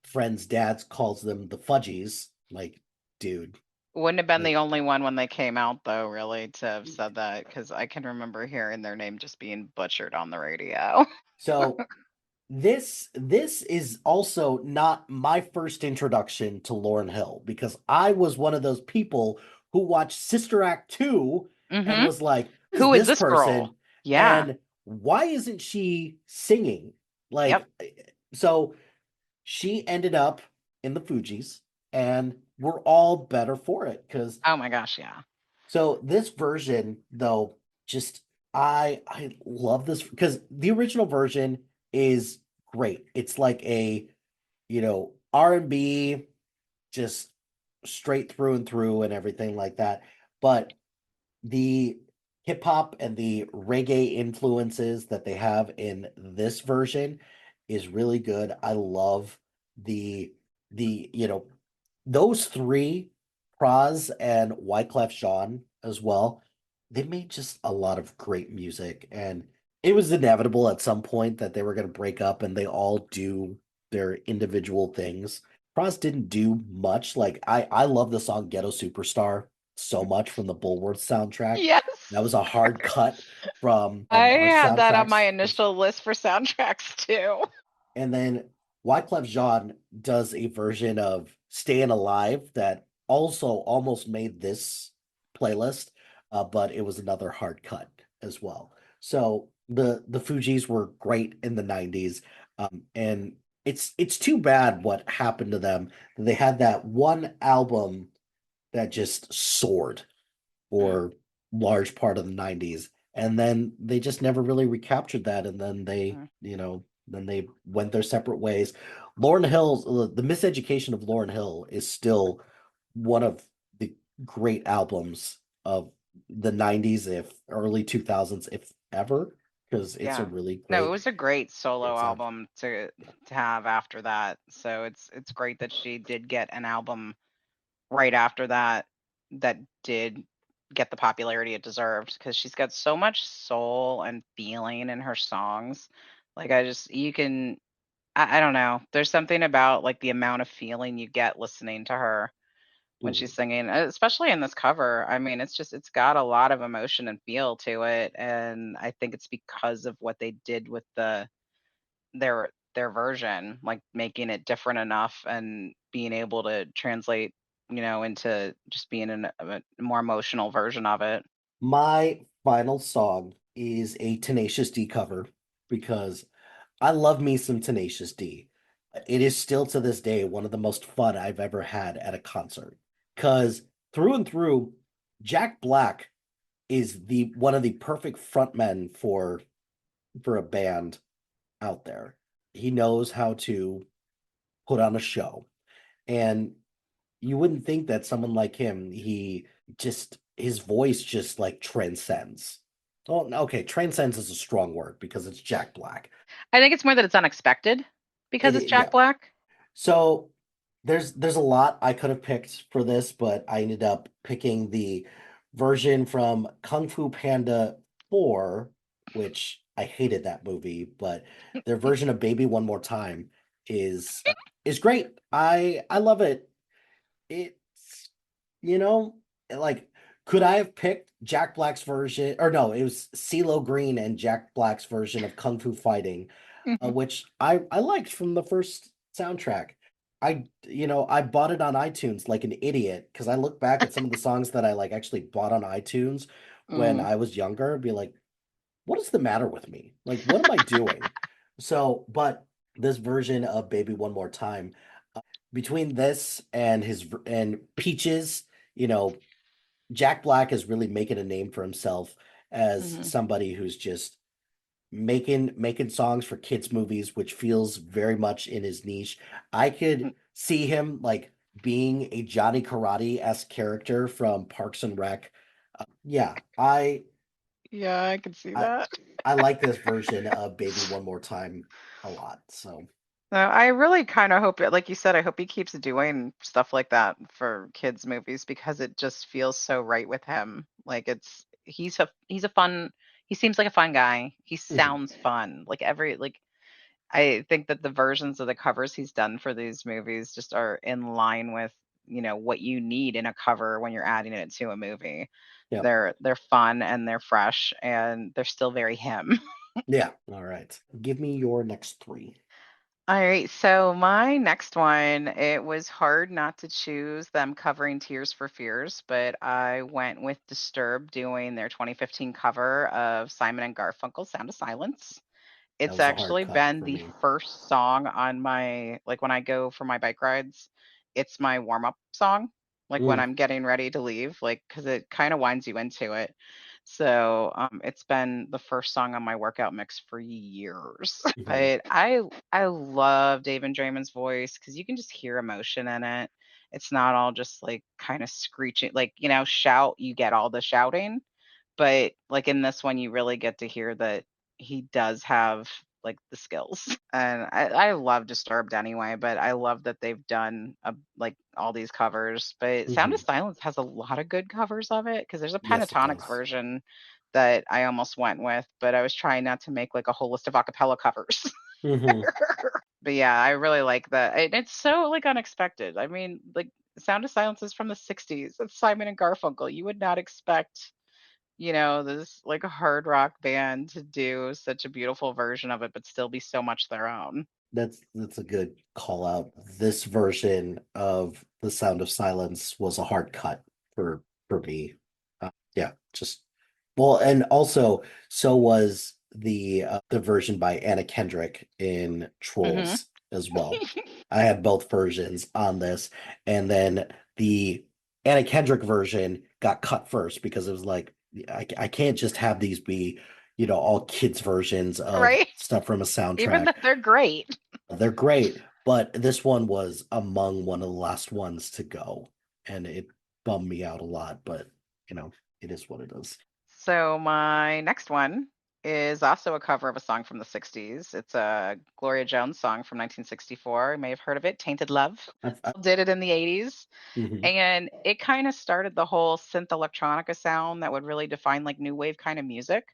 friends' dads calls them, the Fudgies. Like, dude, Wouldn't have been like the only one when they came out though, really, to have said that, because I can remember hearing their name just being butchered on the radio. so this is also not my first introduction to Lauryn Hill because I was one of those people who watched Sister Act 2 and Mhm. was like, who's Who is this this girl? person? Yeah. And why isn't she singing? Yep. Like, so she ended up in the Fugees, and we're all better for it because Oh my gosh, yeah. so this version, though, just I love this because the original version is great. It's like a, R&B, just straight through and through and everything like that. But the hip hop and the reggae influences that they have in this version is really good. I love the the those three, Praz and Wyclef Jean as well. They made just a lot of great music, and it was inevitable at some point that they were going to break up and they all do their individual things. Praz didn't do much. Like I love the song Ghetto Superstar so much from the Bulworth soundtrack. That Yes. was a hard cut I from our had that on my soundtracks. initial list for soundtracks too. And then Wyclef Jean does a version of Staying Alive that also almost made this playlist, but it was another hard cut as well. So the Fugees were great in the 90s. And it's too bad what happened to them. They had that one album that just soared Mm, for large part of the 90s, and then they just never really recaptured that, and then they mm. then they went their separate ways. Lauryn Hill's The Miseducation of Lauryn Hill is still one of the great albums of the 90s, if early 2000s, if ever, because it's a Yeah. really No, it great was a great solo sound. album to have after that. So it's great that she did get an album right after that that did get the popularity it deserved because she's got so much soul and feeling in her songs. Like I just you can I don't know. There's something about like the amount of feeling you get listening to her when she's Mhm. singing, especially in this cover. I mean, it's got a lot of emotion and feel to it, and I think it's because of what they did with their version, like making it different enough and being able to translate, into just being a more emotional version of it. My final song is a Tenacious D cover because I love me some Tenacious D. It is still to this day one of the most fun I've ever had at a concert. Because through and through, Jack Black is the one of the perfect frontmen for a band out there. He knows how to put on a show. And you wouldn't think that someone like him, his voice just like transcends. Oh, okay, transcends is a strong word because it's Jack Black. I think it's more that it's unexpected because it's Yeah. Jack Black. So there's a lot I could have picked for this, but I ended up picking the version from Kung Fu Panda 4, which I hated that movie, but their version of Baby One More Time is is great. I love it. It's you know like could I have picked Jack Black's version, or no, it was CeeLo Green and Jack Black's version of Kung Fu Fighting, which I liked from the first soundtrack. I bought it on iTunes like an idiot because I look back at some of the songs that I like actually bought on iTunes when Mm. I was younger and be like, what is the matter with me? Like, what am I doing? So, but this version of Baby One More Time, between this and his and Peaches, you know, Jack Black is really making a name for himself as Mhm. somebody who's just making songs for kids movies, which feels very much in his niche. I could see him like being a Johnny Karate-esque character from Parks and Rec. Yeah, Yeah, I can see I that. I like this version of Baby One More Time a lot. So No, I really kind of hope it, like you said, I hope he keeps doing stuff like that for kids movies because it just feels so right with him. Like he's a fun, he seems like a fun guy. He mhm. sounds fun. Like I think that the versions of the covers he's done for these movies just are in line with, what you need in a cover when you're adding it to a movie. Yeah. They're fun and they're fresh and they're still very him. Yeah. All right. Give me your next three. All right, so my next one, it was hard not to choose them covering Tears for Fears, but I went with Disturbed doing their 2015 cover of Simon and Garfunkel's Sound of Silence. That It's was a hard actually cut been for the me. first song on my, like when I go for my bike rides, it's my warm-up song, like when Mm, I'm getting ready to leave, like because it kind of winds you into it. So it's been the first song on my workout mix for years. mhm. But I love David Draymond's voice because you can just hear emotion in it. It's not all just like kind of screeching, like shout. You get all the shouting, but like in this one, you really get to hear that he does have like the skills. And I love Disturbed anyway, but I love that they've done like all these covers. But Sound of Mhm. Silence has a lot of good covers of it because there's a Yes, it pentatonics does. version that I almost went with, but I was trying not to make like a whole list of acapella covers. Hmm. But yeah, I really like that. And it's so like unexpected. I mean, like Sound of Silence is from the 60s. It's Simon and Garfunkel. You would not expect, this like a hard rock band to do such a beautiful version of it, but still be so much their own. That's a good call out. This version of The Sound of Silence was a hard cut for me. Yeah, just well, and also so was the version by Anna Kendrick in Hmm. Trolls as well. I had both versions on this, and then the Anna Kendrick version got cut first because it was like I can't just have these be, all kids versions of Right? stuff from a Even soundtrack. though they're great. They're great, but this one was among one of the last ones to go, and it bummed me out a lot, but it is what it is. So my next one is also a cover of a song from the 60s. It's a Gloria Jones song from 1964. You may have heard of it, Tainted Love. Did it in the 80s. Mhm. And it kind of started the whole synth electronica sound that would really define like new wave kind of music.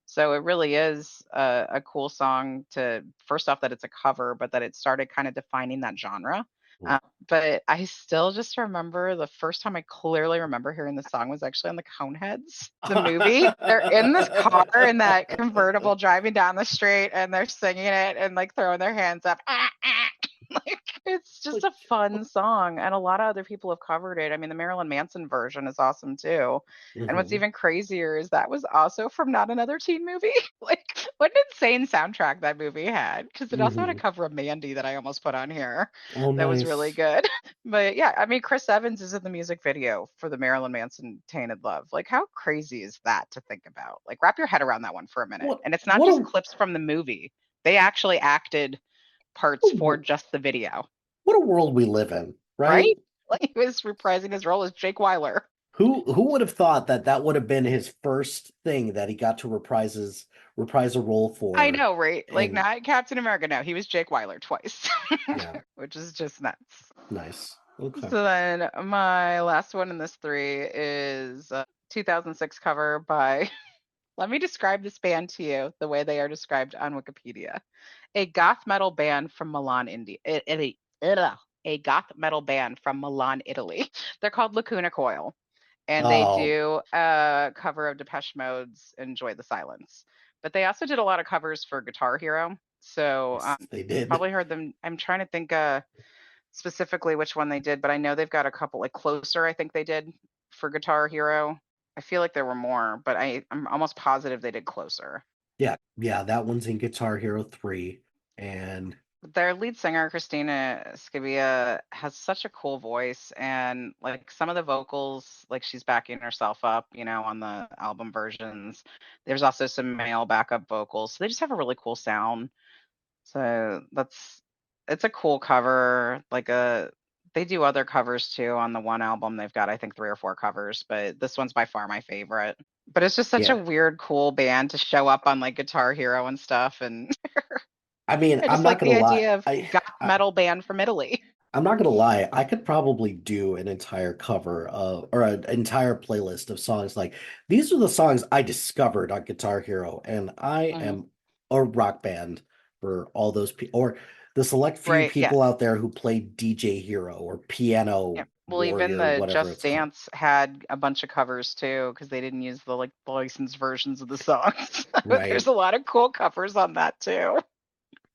So it really is a cool song to, first off, that it's a cover, but that it started kind of defining that genre. Mhm. But I still just remember the first time I clearly remember hearing the song was actually on the Coneheads, the movie. They're in this car in that convertible driving down the street and they're singing it and like throwing their hands up. Like it's just Like, a fun song, and a lot of other people have covered it. I mean, the Marilyn Manson version is awesome too. And what's mhm, even crazier is that was also from Not Another Teen Movie. Like, what an insane soundtrack that movie had, because it also had a mhm. cover of Mandy that I almost put on here Oh, that was really nice. good. But yeah, I mean, Chris Evans is in the music video for the Marilyn Manson Tainted Love. Like, how crazy is that to think about? Like, wrap your head around that one for a minute. What And it's not what just a clips from the movie, they actually acted parts for just the video. what a world we live in, right? Right? Like he was reprising his role as Jake Weiler. Who would have thought that that would have been his first thing that he got to reprise a role I for? know, right? Like And not Captain America. No, he was Jake Weiler twice, yeah, which is just nuts. nice. Okay. So then my last one in this three is a 2006 cover by, let me describe this band to you the way they are described on Wikipedia. A goth metal band from Milan, India. Italy. Ugh. A goth metal band from Milan, Italy. They're called Lacuna Coil, and they Oh, do a cover of Depeche Mode's "Enjoy the Silence." But they also did a lot of covers for Guitar Hero. So yes, they did. probably heard them. I'm trying to think specifically which one they did, but I know they've got a couple. Like Closer, I think they did for Guitar Hero. I feel like there were more, but I'm almost positive they did Closer. Yeah, yeah, that one's in Guitar Hero 3. And Their lead singer, Christina Scabia, has such a cool voice, and like some of the vocals, like she's backing herself up, on the album versions. There's also some male backup vocals. So they just have a really cool sound. So it's a cool cover. They do other covers too on the one album. They've got, I think, three or four covers, but this one's by far my favorite. But it's just such a yeah, weird, cool band to show up on like Guitar Hero and stuff. And I mean, I I'm just not like the gonna lie. idea of goth metal band from Italy. I'm not gonna lie, I could probably do an entire cover or an entire playlist of songs like these are the songs I discovered on Guitar Hero, and I Mhm. am a rock band for all those people or the select few Right, people yes. out there who play DJ Hero or Yeah. Piano Well, even Warrior, the whatever Just it's called. Dance had a bunch of covers too, because they didn't use the like licensed versions of the songs. There's Right. a lot of cool covers on that too.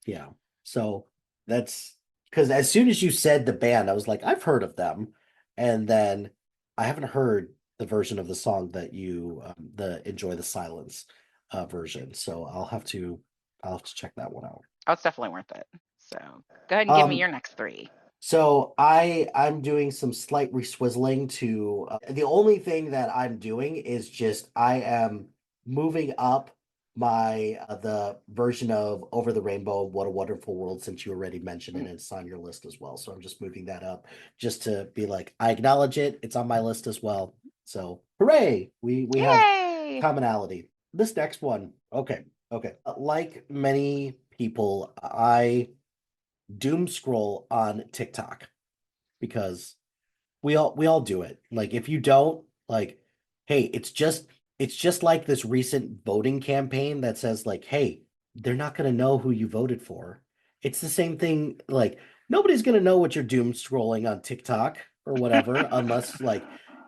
Yeah. So that's because as soon as you said the band, I was like, I've heard of them. And then I haven't heard the version of the song that the Enjoy the Silence version. So I'll have to check that one out. Oh, it's definitely worth it. So go ahead and give me Um, your next three. so I'm doing some slight reswizzling to the only thing that I'm doing is just I am moving up my the version of Over the Rainbow, What a Wonderful World, since you already mentioned it Mm. and it's on your list as well. So I'm just moving that up just to be like, I acknowledge it, it's on my list as well. So hooray! We have Yay! commonality. This next one, okay, okay. Like many people, I doom scroll on TikTok because we all do it. Like if you don't, like, hey, it's just like this recent voting campaign that says like, hey, they're not gonna know who you voted for. It's the same thing, like nobody's gonna know what you're doom scrolling on TikTok, or whatever, unless like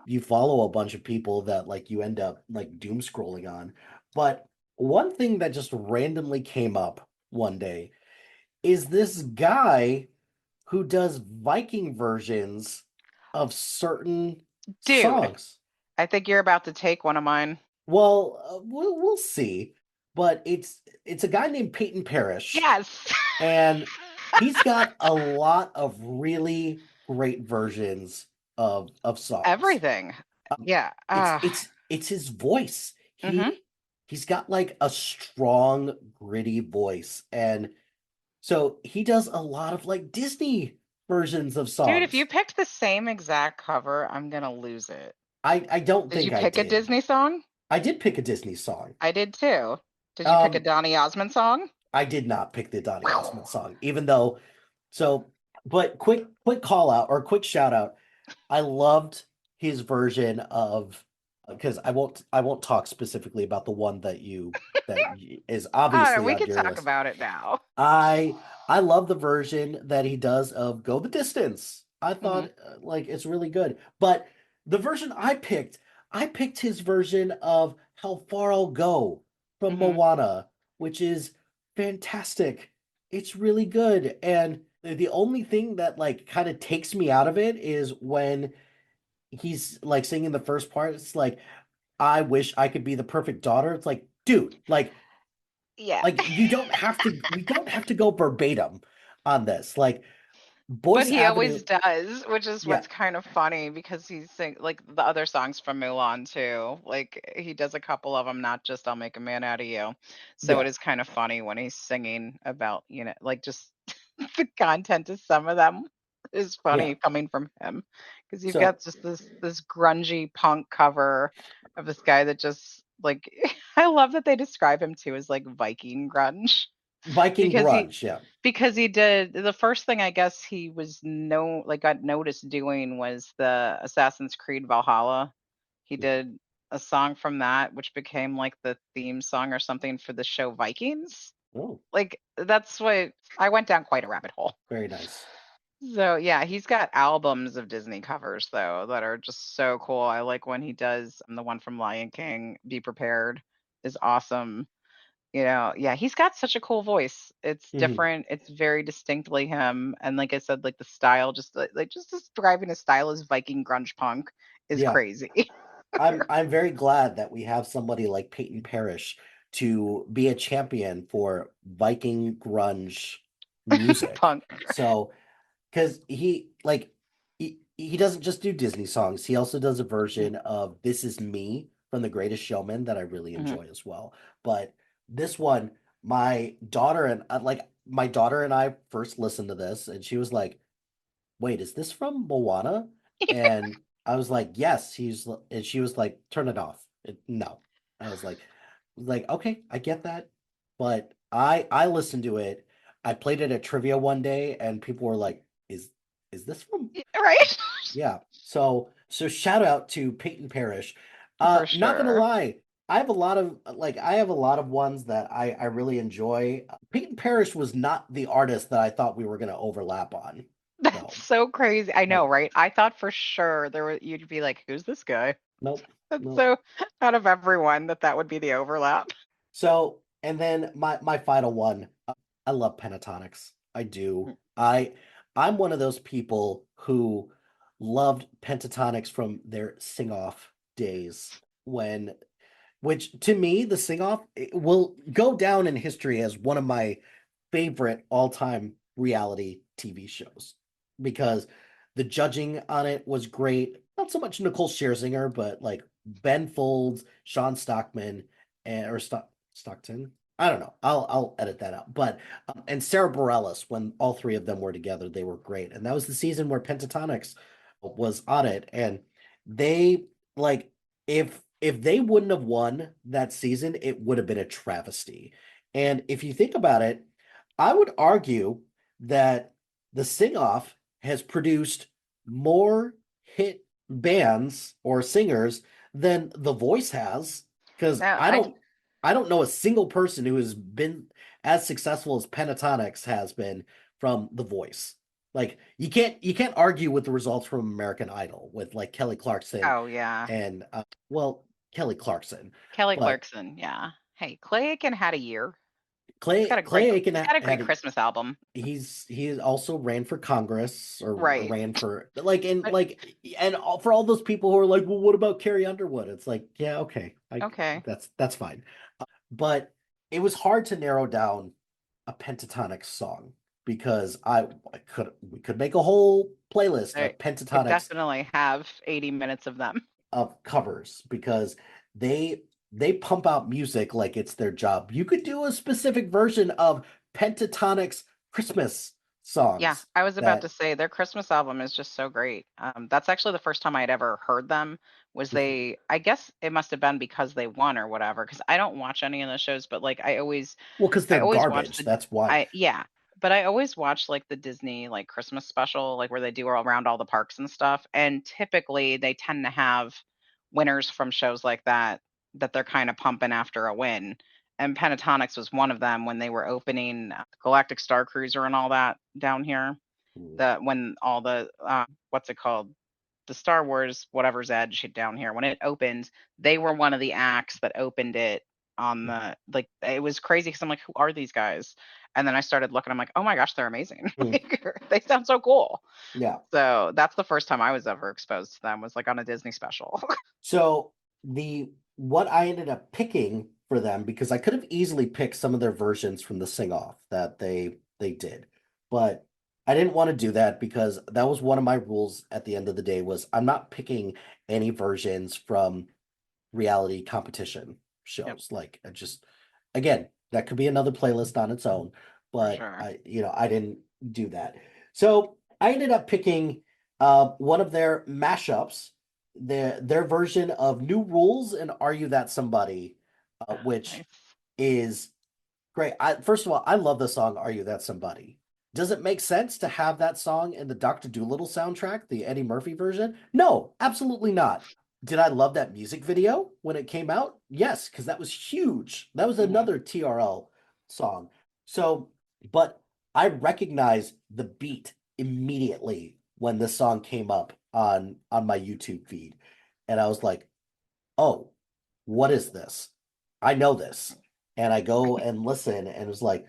you follow a bunch of people that like you end up like doom scrolling on. But one thing that just randomly came up one day is this guy who does Viking versions of certain Dude, songs. I think you're about to take one of mine. Well, we'll see. But it's a guy named Peyton Parrish, Yes. and he's got a lot of really great versions of songs. Everything. Yeah. It's his voice. Mhm. He's got like a strong, gritty voice, and so he does a lot of like Disney versions of Dude, if songs. you picked the same exact cover, I'm gonna lose it. I don't Did you think I pick a did. Disney song? I did pick a Disney song. I did too. Did you pick a Um, Donny Osmond song? I did not pick the Donny Whew. Osmond song, even though so but quick call out or quick shout out. I loved his version of because I won't talk specifically about the one is I don't know. obviously We on can your talk list. about it now. I love the version that he does of Go the Distance. I Hmm. thought like it's really good. But the version I picked his version of How Far I'll Go from Hmm. Moana, which is fantastic. It's really good. And the only thing that like kind of takes me out of it is when he's like singing the first part. It's like, I wish I could be the perfect daughter. It's like, dude, Yeah. like you don't have to we don't have to go verbatim on this. Like But Boyce he Avenue, always does, which is yeah, what's kind of funny because he's sing like the other songs from Mulan too. Like he does a couple of them, not just "I'll Make a Man Out of You." So yeah, it is kind of funny when he's singing about, like just the content of some of them is yeah. funny coming from him because you've So got just this grungy punk cover of this guy that just like I love that they describe him too as like Viking grunge Viking because he grunge, yeah. because he did the first thing I guess he was got noticed doing was the Assassin's Creed Valhalla. He did a song from that, which became like the theme song or something for the show Vikings. Oh, Like that's what I went down quite a rabbit hole. very nice. So yeah, he's got albums of Disney covers though that are just so cool. I like when he does the one from Lion King, Be Prepared is awesome. Yeah, he's got such a cool voice. It's Hmm. different. It's very distinctly him. And like I said, like the style, just like just describing his style as Viking grunge punk is Yeah. crazy. I'm very glad that we have somebody like Peyton Parrish to be a champion for Viking grunge music. Punk. So because he doesn't just do Disney songs. He also does a Mhm, version of This Is Me from The Greatest Showman that I really mhm. enjoy as well. But this one, my daughter and I first listened to this and she was like, "Wait, is this from Moana?" And I was like, "Yes." And she was like, "Turn it off." No. I was like, "Okay, I get that." But I listened to it. I played it at trivia one day and people were like, "Is this from?" Right? Yeah. So shout out to Peyton Parrish. For Not gonna sure. lie, I have a lot of ones that I really enjoy. Peyton Parrish was not the artist that I thought we were gonna overlap on, That's though. so crazy. I know, Like, right? I thought for sure you'd be like, who's this guy? nope, That's nope. so out of everyone that would be the overlap. So, and then my final one, I love pentatonics. I do. I'm one of those people who loved pentatonics from their sing-off days when which to me, the Sing Off will go down in history as one of my favorite all-time reality TV shows because the judging on it was great. Not so much Nicole Scherzinger, but like Ben Folds, Sean Stockman, Stockton. I don't know. I'll edit that out. But and Sarah Bareilles, when all three of them were together, they were great. And that was the season where Pentatonics was on it, and they like if they wouldn't have won that season, it would have been a travesty. And if you think about it, I would argue that the Sing Off has produced more hit bands or singers than The Voice has, because Now I don't know a single person who has been as successful as Pentatonics has been from The Voice. Like you can't argue with the results from American Idol with like Kelly Clarkson Oh yeah. and well, Kelly Clarkson, Kelly but Clarkson, yeah. Hey, Clay Aiken had a year. He's got Clay a great Clay Aiken he's got a great had Christmas album. he also ran for Congress or Right. ran for like and But like and for all those people who are like, well, what about Carrie Underwood? It's like, yeah, okay, okay. that's fine. But it was hard to narrow down a pentatonic song because I could we could make a whole playlist I of could pentatonics definitely have 80 minutes of them. of covers because they pump out music like it's their job. You could do a specific version of Pentatonic's Christmas Yeah, songs I was about to that say their Christmas album is just so great. That's actually the first time I'd ever heard them. Was they? I guess it must have been because they won or whatever. Because I don't watch any of the shows, but like well, because I they're always watch garbage. the, That's why. I yeah, but I always watch like the Disney like Christmas special, like where they do around all the parks and stuff. And typically they tend to have winners from shows like that they're kind of pumping after a win. And Pentatonics was one of them when they were opening Galactic Star Cruiser and all that down here. Mm, The when all the what's it called? The Star Wars whatever's Edge down here when it opened, they were one of the acts that opened it on the like it was crazy because I'm like, who are these guys? And then I started looking, I'm like, oh my gosh, they're amazing. mm, Like, they sound so cool. yeah. So that's the first time I was ever exposed to them was like on a Disney special. So the what I ended up picking for them because I could have easily picked some of their versions from the sing off that they did, but I didn't want to do that because that was one of my rules at the end of the day was I'm not picking any versions from reality competition Yep, shows. Like I just again, that could be another playlist on its own, for but sure. I didn't do that. So I ended up picking one of their mashups, their version of New Rules and Are You That Somebody, which Nice. is great. First of all, I love the song Are You That Somebody? Does it make sense to have that song in the Dr. Dolittle soundtrack, the Eddie Murphy version? No, absolutely not. Did I love that music video when it came out? Yes, because that was huge. That was Hmm. another TRL song. So, but I recognized the beat immediately when this song came up on my YouTube feed. And I was like, oh, what is this? I know this. And I go and listen and it was like,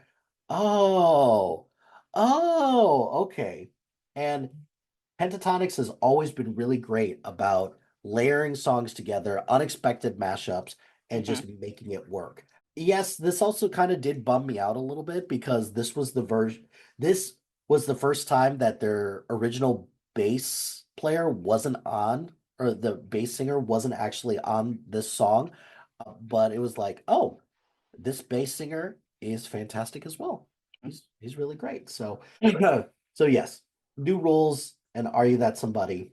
oh, okay. And Pentatonics has always been really great about layering songs together, unexpected mashups, and Hmm. just making it work. Yes, this also kind of did bum me out a little bit because this was the first time that their original bass player wasn't on, or the bass singer wasn't actually on this song. But it was like, oh, this bass singer is fantastic as well. He's really great. So so yes, New Rules and Are You That Somebody?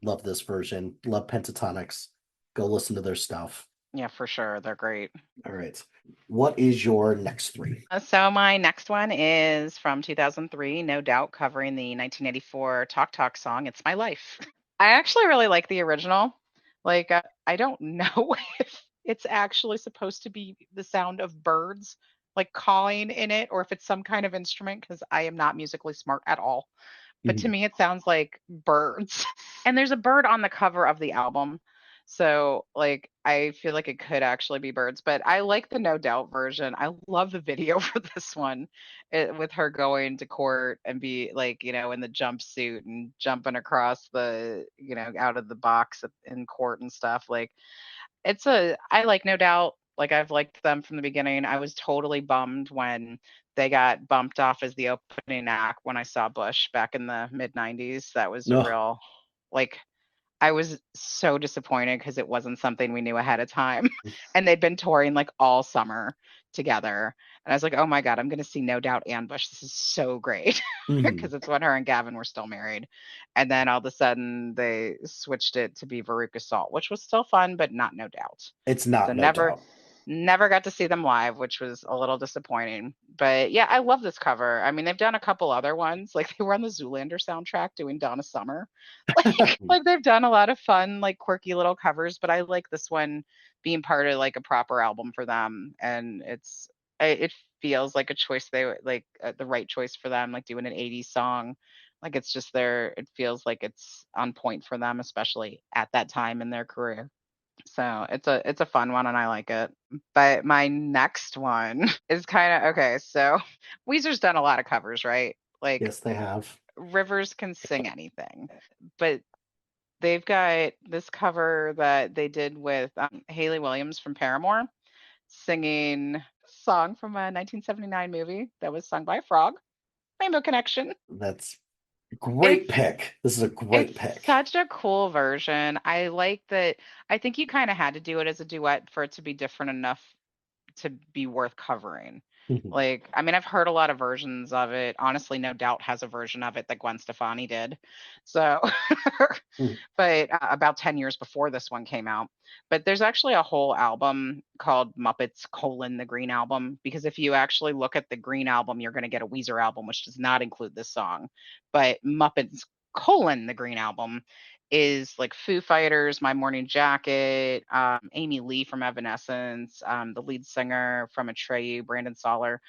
Love this version. Love Pentatonics. Go listen to their stuff. Yeah, for sure. They're great. All right. What is your next three? So my next one is from 2003, no doubt, covering the 1984 Talk Talk song "It's My Life." I actually really like the original. Like, I don't know if it's actually supposed to be the sound of birds like cawing in it, or if it's some kind of instrument, because I am not musically smart at all. But to Mhm. me, it sounds like birds. And there's a bird on the cover of the album. So, like, I feel like it could actually be birds, but I like the No Doubt version. I love the video for this one with her going to court and be like, in the jumpsuit and jumping across out of the box in court and stuff. Like, I like No Doubt. Like I've liked them from the beginning. I was totally bummed when they got bumped off as the opening act when I saw Bush back in the mid 90s. That was a No. real like I was so disappointed because it wasn't something we knew ahead of time. And they'd been touring like all summer together. And I was like, oh my God, I'm going to see No Doubt and Bush. This is so great Mhm. because it's when her and Gavin were still married. And then all of a sudden they switched it to be Veruca Salt, which was still fun, but not No Doubt. It's So not, no doubt. never got to see them live, which was a little disappointing. But yeah, I love this cover. I mean, they've done a couple other ones. Like they were on the Zoolander soundtrack doing Donna Summer. Like they've done a lot of fun, like quirky little covers, but I like this one being part of like a proper album for them. And it feels like a choice the right choice for them, like doing an 80s song Like it's just it feels like it's on point for them, especially at that time in their career. So it's a fun one and I like it. But my next one is kind of okay. So Weezer's done a lot of covers, right? Like Yes, they have. Rivers can sing anything, but they've got this cover that they did with Haley Williams from Paramore singing a song from a 1979 movie that was sung by a frog, Rainbow Connection. That's great It's pick. This is a it's great pick. such a cool version. I like that. I think you kind of had to do it as a duet for it to be different enough to be worth covering. Mhm. Like, I mean, I've heard a lot of versions of it. Honestly, No Doubt has a version of it that Gwen Stefani did. So, Mhm. but about 10 years before this one came out. But there's actually a whole album called Muppets: the Green Album, because if you actually look at the Green Album, you're going to get a Weezer album, which does not include this song. But Muppets: the Green Album is like Foo Fighters, My Morning Jacket, Amy Lee from Evanescence, the lead singer from Atreyu, Brandon Soller,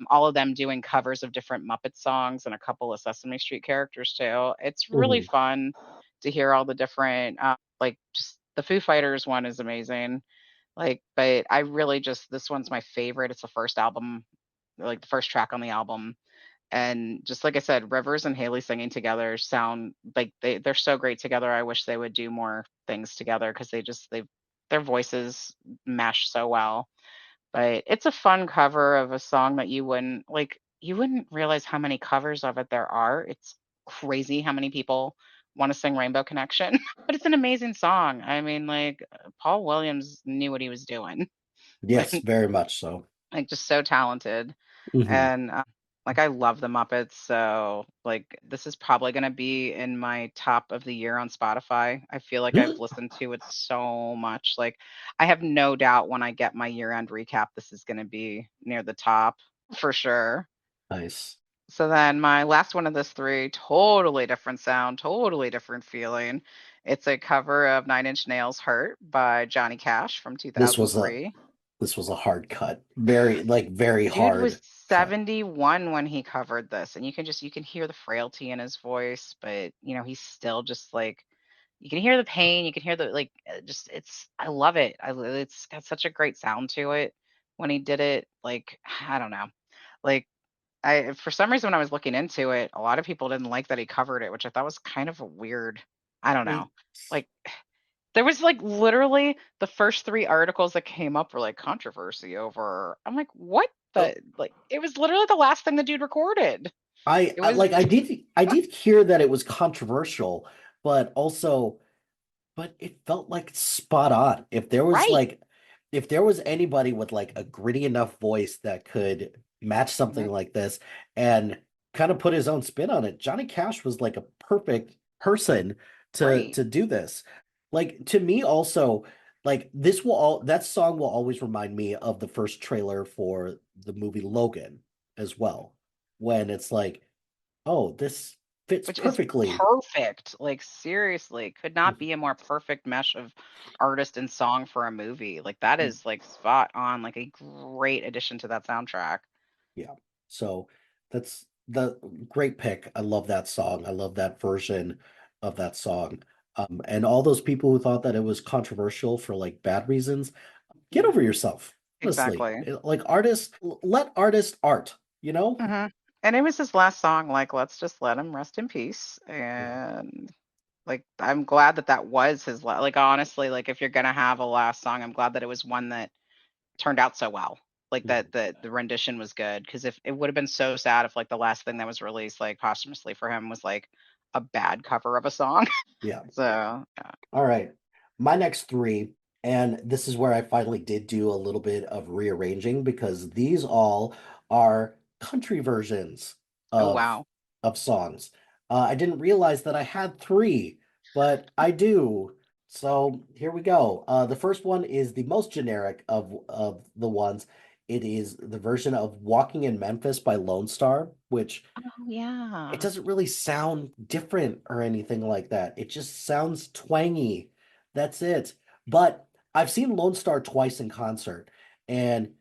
all of them doing covers of different Muppet songs and a couple of Sesame Street characters too. It's really Mhm. fun to hear all the different, like just the Foo Fighters one is amazing. Like, but I really just, this one's my favorite. It's the first album, like the first track on the album. And just like I said, Rivers and Haley singing together sound like they're so great together. I wish they would do more things together because their voices mesh so well. But it's a fun cover of a song that you wouldn't realize how many covers of it there are. It's crazy how many people want to sing Rainbow Connection, but it's an amazing song. I mean, like Paul Williams knew what he was doing. Yes, very much so. Like just so talented. Mhm. And like I love the Muppets, so like this is probably going to be in my top of the year on Spotify. I feel like I've listened to it so much. Like I have no doubt when I get my year-end recap this is going to be near the top for sure. Nice. So then my last one of this three, totally different sound, totally different feeling. It's a cover of Nine Inch Nails' Hurt by Johnny Cash from This was a 2003. this was a hard cut. Very like very Dude was hard cut. 71 when he covered this, and you can hear the frailty in his voice, but he's still just like you can hear the pain, you can hear the like just it's I love it. It's got such a great sound to it when he did it. Like I don't know. Like I for some reason when I was looking into it, a lot of people didn't like that he covered it, which I thought was kind of a weird. I don't know. Wait. Like there was like literally the first three articles that came up were like controversy over. I'm like, what Oh, the like? It was literally the last thing the dude recorded. It I was like I did hear that it was controversial, but also but it felt like spot on. right. If there was anybody with like a gritty enough voice that could match something Mhm. like this and kind of put his own spin on it, Johnny Cash was like a perfect person Right. to do this. Like to me also, like this will all that song will always remind me of the first trailer for the movie Logan as well, when it's like, oh, this fits Which is perfectly. perfect. Like seriously, could not be a more perfect mesh of artist and song for a movie. Like that is like spot on. Like a great addition to that soundtrack. Yeah. So that's the great pick. I love that song. I love that version of that song. And all those people who thought that it was controversial for like bad reasons, get Yeah, over yourself. Honestly, exactly. Like artists, let artists art, you know? Mhm. And it was his last song, like, let's just let him rest in peace, Yeah. and, like, I'm glad that that was his like, honestly, like, if you're gonna have a last song, I'm glad that it was one that turned out so well, like, Mhm. that the rendition was good. Because if it would've been so sad if, like, the last thing that was released, like, posthumously for him was, like, a bad cover of a song. Yeah. So, yeah. All right. My next three, and this is where I finally did do a little bit of rearranging because these all are country versions Oh, of wow. songs. I didn't realize that I had three, but I do. So here we go. The first one is the most generic of the ones. It is the version of Walking in Memphis by Lone Star, which Oh, it yeah. doesn't really sound different or anything like that. It just sounds twangy. That's it. But I've seen Lone Star twice in concert, and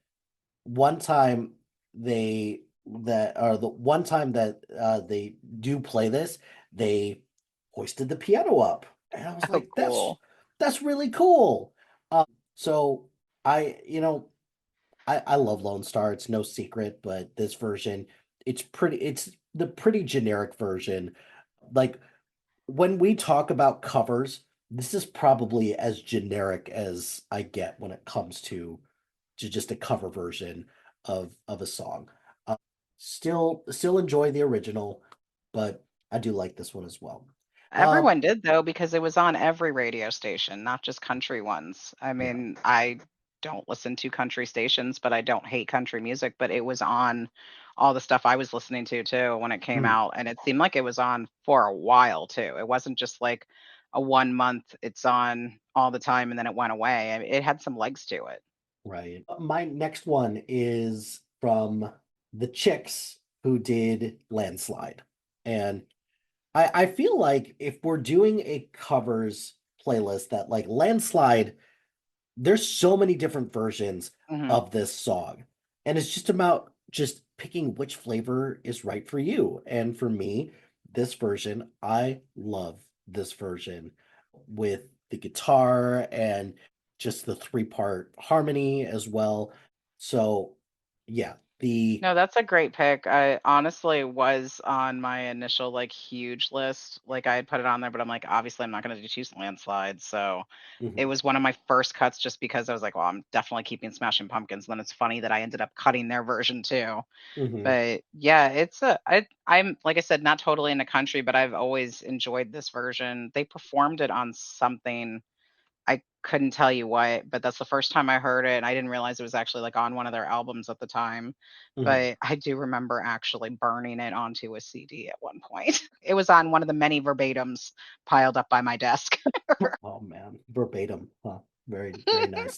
one time they that or the one time that they do play this, they hoisted the piano up, and I was Oh, like, cool. that's really cool. So I love Lone Star. It's no secret, but this version, it's the pretty generic version. Like when we talk about covers, this is probably as generic as I get when it comes to just a cover version of a song. Uh, still enjoy the original, but I do like this one as well. Um, Everyone did though because it was on every radio station, not just country ones. I yeah. mean, I don't listen to country stations, but I don't hate country music, but it was on all the stuff I was listening to too when it came Mm, out, and it seemed like it was on for a while too. It wasn't just like a 1 month it's on all the time and then it went away. I mean, it had some legs to it. right. My next one is from the Chicks who did Landslide. And I feel like if we're doing a covers playlist that like Landslide, there's so many different versions Mhm. of this song. And it's just about just picking which flavor is right for you. And for me, this version, I love this version with the guitar and just the three-part harmony as well. So, yeah, the No, that's a great pick. I honestly was on my initial like huge list. Like I had put it on there, but I'm like, obviously I'm not going to choose landslide. So it mhm, was one of my first cuts just because I was like, well, I'm definitely keeping Smashing Pumpkins. And then it's funny that I ended up cutting their version too. mhm, But yeah, I'm like I said, not totally in the country, but I've always enjoyed this version. They performed it on something I couldn't tell you what, but that's the first time I heard it, and I didn't realize it was actually, like, on one of their albums at the time, mhm. but I do remember actually burning it onto a CD at one point. It was on one of the many verbatims piled up by my desk. Oh man, verbatim. Huh. Very, very nice.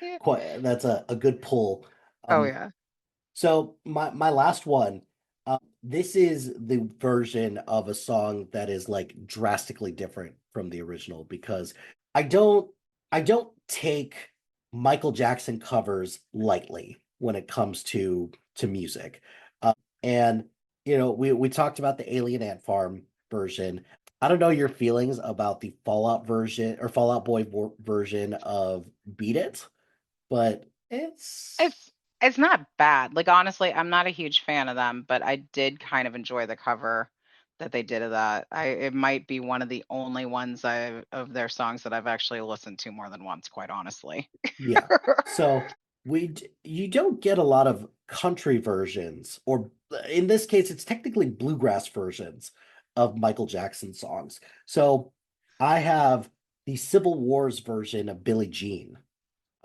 Yeah. That's a good pull. Oh, Um, yeah. So my last one, this is the version of a song that is like drastically different from the original because I don't I don't take Michael Jackson covers lightly when it comes to music. And we talked about the Alien Ant Farm version. I don't know your feelings about the Fallout version or Fallout Boy version of Beat It, but it's It's it's not bad. Like, honestly, I'm not a huge fan of them, but I did kind of enjoy the cover that they did of that. It might be one of the only ones I of their songs that I've actually listened to more than once, quite honestly. Yeah. So you don't get a lot of country versions, or in this case, it's technically bluegrass versions of Michael Jackson songs. So I have the Civil Wars version of Billie Jean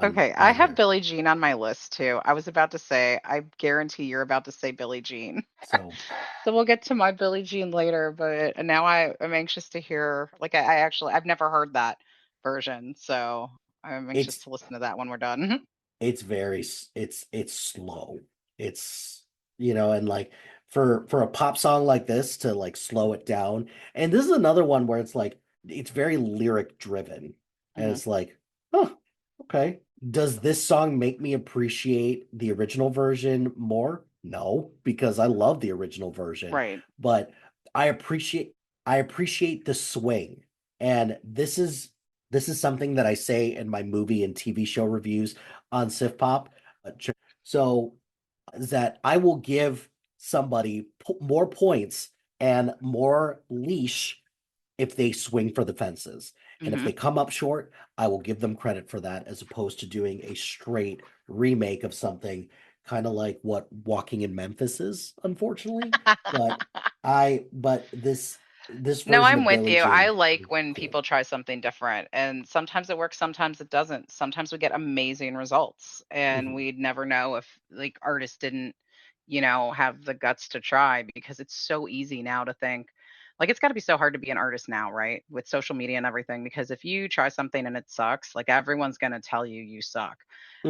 Okay, I on have here. Billie Jean on my list too. I was about to say, I guarantee you're about to say Billie Jean. So So we'll get to my Billie Jean later, but now I'm anxious to hear, like, I actually I've never heard that version, so I'm anxious it's to listen to that when we're done. it's very it's slow. It's and like for a pop song like this to like slow it down. And this is another one where it's like it's very lyric driven. And Mhm. it's like, oh, okay. Does this song make me appreciate the original version more? No, because I love the original version. Right. But I appreciate I appreciate the swing. And this is something that I say in my movie and TV show reviews on Sif Pop. So is that I will give somebody more points and more leash if they swing for the fences. And if Mhm. they come up short, I will give them credit for that as opposed to doing a straight remake of something kind of like what Walking in Memphis is, unfortunately. But this No, version I'm of with Billie you. I Jean like is when cool. people try something different, and sometimes it works, sometimes it doesn't. Sometimes we get amazing results, and Mhm. we'd never know if like artists didn't, have the guts to try because it's so easy now to think like it's got to be so hard to be an artist now, right? With social media and everything because if you try something and it sucks, like everyone's going to tell you you suck.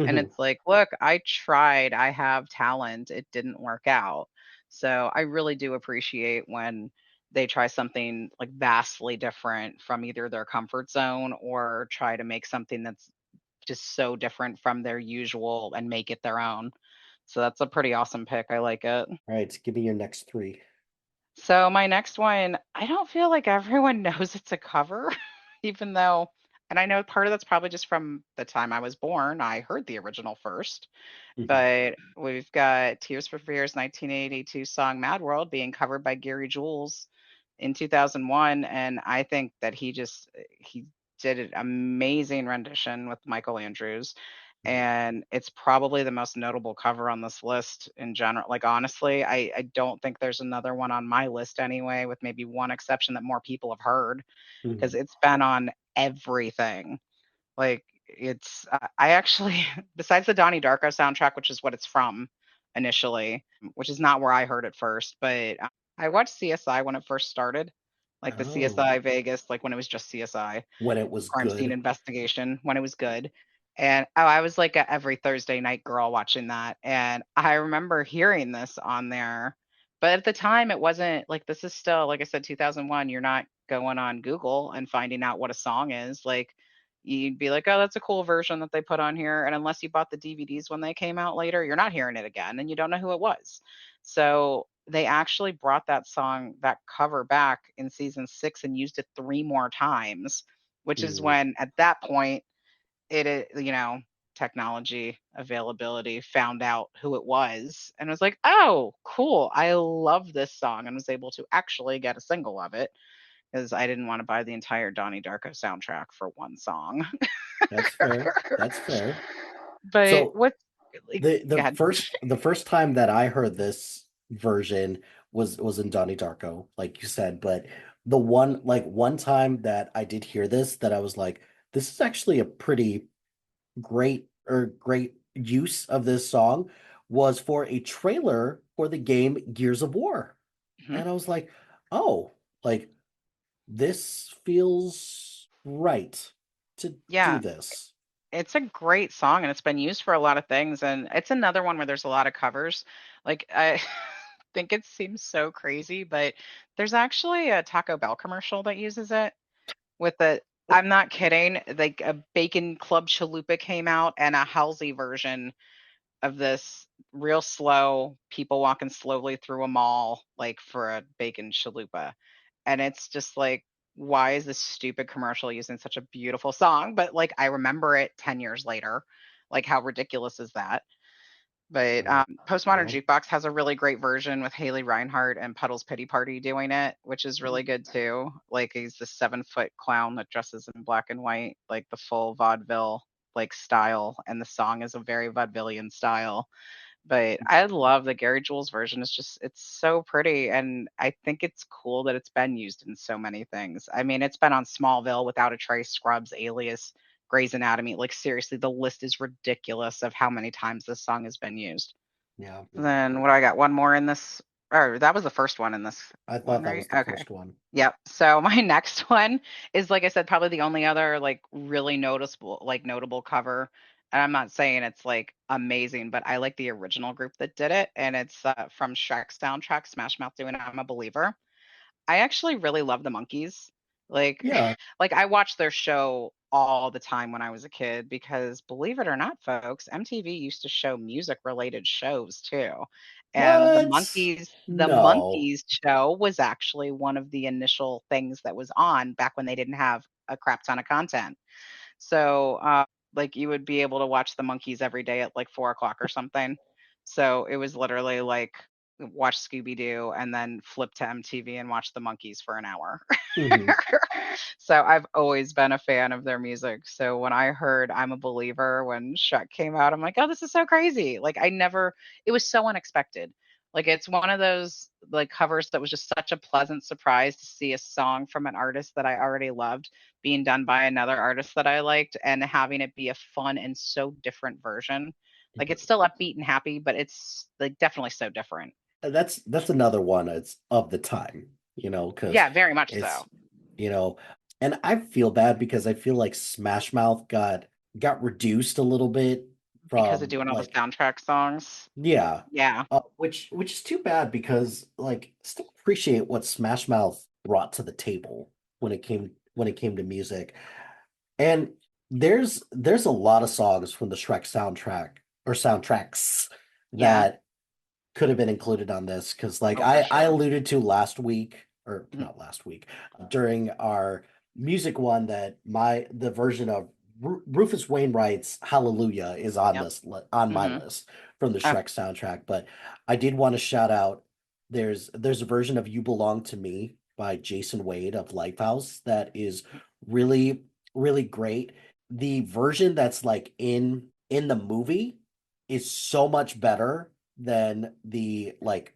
And Mhm. it's like, look, I tried, I have talent, it didn't work out. So I really do appreciate when they try something like vastly different from either their comfort zone or try to make something that's just so different from their usual and make it their own. So that's a pretty awesome pick. I like it. All right, give me your next three. So my next one, I don't feel like everyone knows it's a cover, even though, and I know part of that's probably just from the time I was born. I heard the original first, Mhm. but we've got Tears for Fears 1982 song Mad World being covered by Gary Jules in 2001. And I think that he did an amazing rendition with Michael Andrews. And it's probably the most notable cover on this list in general. Like, honestly, I don't think there's another one on my list anyway, with maybe one exception that more people have heard, because Mhm. it's been on everything. Like, it's I actually besides the Donnie Darko soundtrack, which is what it's from initially, which is not where I heard it first, but I watched CSI when it first started, like the Oh, CSI Vegas, like when it was just CSI, when it was Crime Scene good. Investigation, when it was good. And oh, I was like a every Thursday night girl watching that. And I remember hearing this on there. But at the time, it wasn't like, this is still, like I said, 2001. You're not going on Google and finding out what a song is. Like, you'd be like, oh, that's a cool version that they put on here. And unless you bought the DVDs when they came out later, you're not hearing it again and you don't know who it was. So they actually brought that song, that cover back in season 6 and used it 3 more times, which is Mm, when at that point technology availability found out who it was and was like, oh, cool, I love this song, and was able to actually get a single of it because I didn't want to buy the entire Donnie Darko soundtrack for one song. that's fair. That's fair. But So what, like, the the God. first the first time that I heard this version was in Donnie Darko, like you said, but the one time that I did hear this that I was like, this is actually a pretty great use of this song was for a trailer for the game Gears of War. Mhm. And I was like, oh, like this feels right to do Yeah, this. it's a great song and it's been used for a lot of things, and it's another one where there's a lot of covers. Like, I think it seems so crazy, but there's actually a Taco Bell commercial that uses it with the, I'm not kidding, like a Bacon Club Chalupa came out and a Halsey version of this, real slow, people walking slowly through a mall, like for a bacon chalupa. And it's just like, why is this stupid commercial using such a beautiful song? But like, I remember it 10 years later. Like, how ridiculous is that? But Uh, Postmodern well, Jukebox has a really great version with Haley Reinhart and Puddles Pity Party doing it, which is really good too. Like, he's the 7-foot clown that dresses in black and white, like the full vaudeville like style, and the song is a very vaudevillian style. But I love the Gary Jules version. It's so pretty. And I think it's cool that it's been used in so many things. I mean, it's been on Smallville, Without a Trace, Scrubs, Alias, Grey's Anatomy. Like, seriously, the list is ridiculous of how many times this song has been used. yeah, Then what do I got? One more in this, or that was the first one in this I one, thought that right? was the Okay. first one. Yep. So my next one is, like I said, probably the only other like really noticeable, like notable cover. And I'm not saying it's like amazing, but I like the original group that did it, and it's from Shrek soundtrack, Smash Mouth doing "I'm a Believer." I actually really love the Monkees. Like, Yeah. like I watched their show all the time when I was a kid because, believe it or not, folks, MTV used to show music related shows too. And What? the No. Monkees show was actually one of the initial things that was on back when they didn't have a crap ton of content. So, like, you would be able to watch the Monkees every day at like 4 o'clock or something. So it was literally like watch Scooby Doo and then flip to MTV and watch the Monkees for an hour. Hmm. So I've always been a fan of their music. So when I heard "I'm a Believer" when Shrek came out, I'm like, oh, this is so crazy. Like, it was so unexpected. Like, it's one of those like covers that was just such a pleasant surprise to see a song from an artist that I already loved being done by another artist that I liked, and having it be a fun and so different version. Like, it's still upbeat and happy, but it's like definitely so different. That's another one. It's of the time, because Yeah, very much it's, so, you know, and I feel bad because I feel like Smash Mouth got reduced a little bit because of from doing all the like, soundtrack songs. yeah, Yeah, which is too bad because like still appreciate what Smash Mouth brought to the table when it came to music. And there's a lot of songs from the Shrek soundtrack or soundtracks Yeah. that could have been included on this because like Oh, for I sure. alluded to last week or Mhm. not last week during our music one that the version of Rufus Wainwright's Hallelujah is on Yep. on my Mhm. list from the Oh, Shrek soundtrack, but I did want to shout out there's a version of You Belong to Me by Jason Wade of Lifehouse that is really really great. The version that's like in the movie is so much better than the like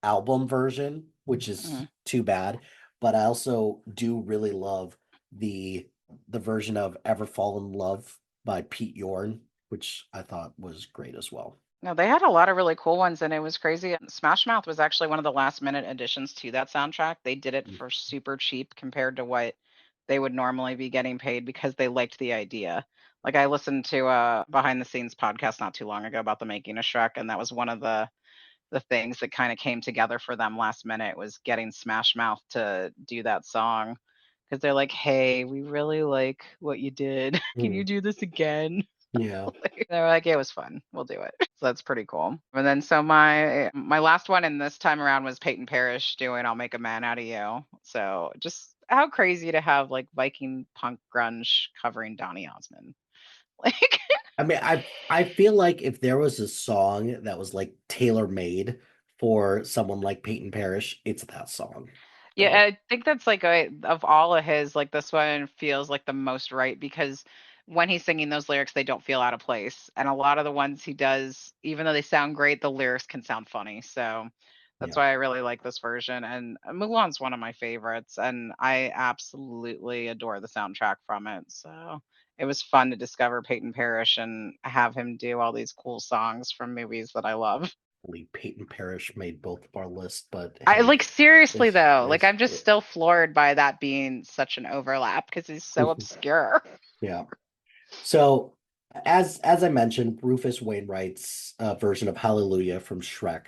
album version, which is mhm. too bad. But I also do really love the the version of Ever Fall in Love by Pete Yorn, which I thought was great as well. No, they had a lot of really cool ones, and it was crazy. Smash Mouth was actually one of the last minute additions to that soundtrack. They did it Mm. for super cheap compared to what they would normally be getting paid because they liked the idea. Like I listened to a behind the scenes podcast not too long ago about the making of Shrek, and that was one of the things that kind of came together for them last minute was getting Smash Mouth to do that song because they're like, "Hey, we really like what you did. Can you Mm. do this again?" Yeah. They were like, "Yeah, it was fun. We'll do it." So that's pretty cool. And then so my last one in this time around was Peyton Parrish doing "I'll Make a Man Out of You." So just how crazy to have like Viking punk grunge covering Donny Osmond. Like I mean, I feel like if there was a song that was like tailor-made for someone like Peyton Parrish, it's that song. yeah, So, I think that's like of all of his, like this one feels like the most right because when he's singing those lyrics, they don't feel out of place. And a lot of the ones he does, even though they sound great, the lyrics can sound funny. So that's yeah, why I really like this version. And Mulan's one of my favorites, and I absolutely adore the soundtrack from it. So it was fun to discover Peyton Parrish and have him do all these cool songs from movies that I love. I believe Peyton Parrish made both of our lists, but I hey, like seriously though, like there's I'm just still floored by that being such an overlap because he's so obscure. yeah. So as I mentioned, Rufus Wainwright's version of Hallelujah from Shrek.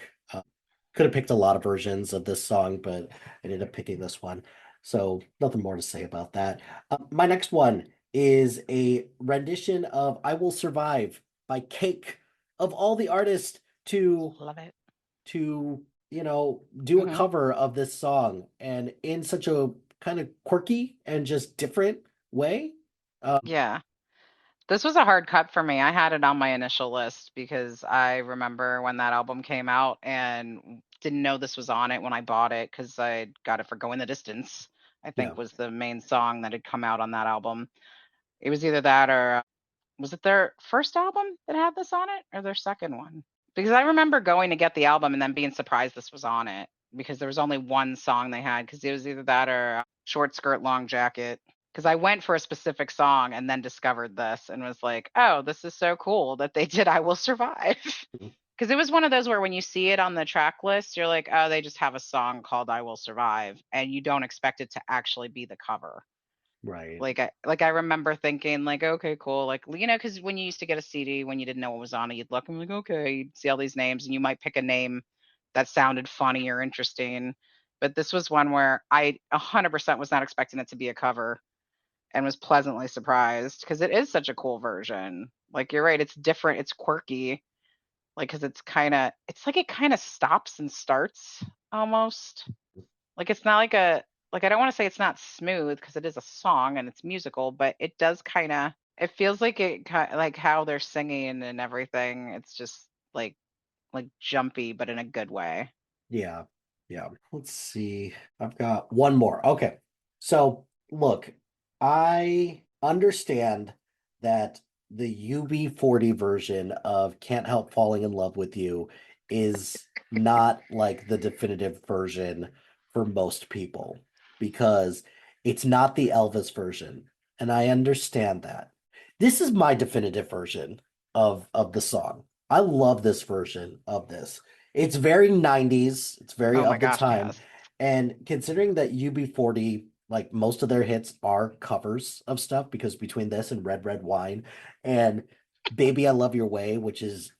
Could have picked a lot of versions of this song, but I ended up picking this one. So nothing more to say about that. My next one is a rendition of "I Will Survive" by Cake. Of all the artists Love it. to do a Hmm. cover of this song and in such a kind of quirky and just different way. Yeah. This was a hard cut for me. I had it on my initial list because I remember when that album came out and didn't know this was on it when I bought it because I got it for Going the Distance, I Yeah. think was the main song that had come out on that album. It was either that or was it their first album that had this on it or their second one? Because I remember going to get the album and then being surprised this was on it because there was only one song they had because it was either that or Short Skirt, Long Jacket. Because I went for a specific song and then discovered this and was like, oh, this is so cool that they did I Will Survive. Because it was one of those where when you see it on the track list, you're like, oh, they just have a song called I Will Survive. And you don't expect it to actually be the cover. Right. Like I remember thinking like, okay, cool. Like, because when you used to get a CD when you didn't know what was on it, you'd look and like, okay, you'd see all these names and you might pick a name that sounded funny or interesting. But this was one where I 100% was not expecting it to be a cover and was pleasantly surprised because it is such a cool version. Like you're right, it's different, it's quirky. Like because it's like it kind of stops and starts almost. Like, it's not like, I don't wanna say it's not smooth because it is a song and it's musical, but it does kinda it feels like like how they're singing and everything, it's just, like, jumpy, but in a good way. Yeah. Yeah. Let's see. I've got one more. Okay. So, look, I understand that the UB40 version of Can't Help Falling in Love with You is not like the definitive version for most people because it's not the Elvis version. And I understand that. This is my definitive version of the song. I love this version of this. It's very 90s, it's very Oh my of the gosh, time. yes. And considering that UB40, like most of their hits are covers of stuff, because between this and Red Red Wine and Baby I Love Your Way, which is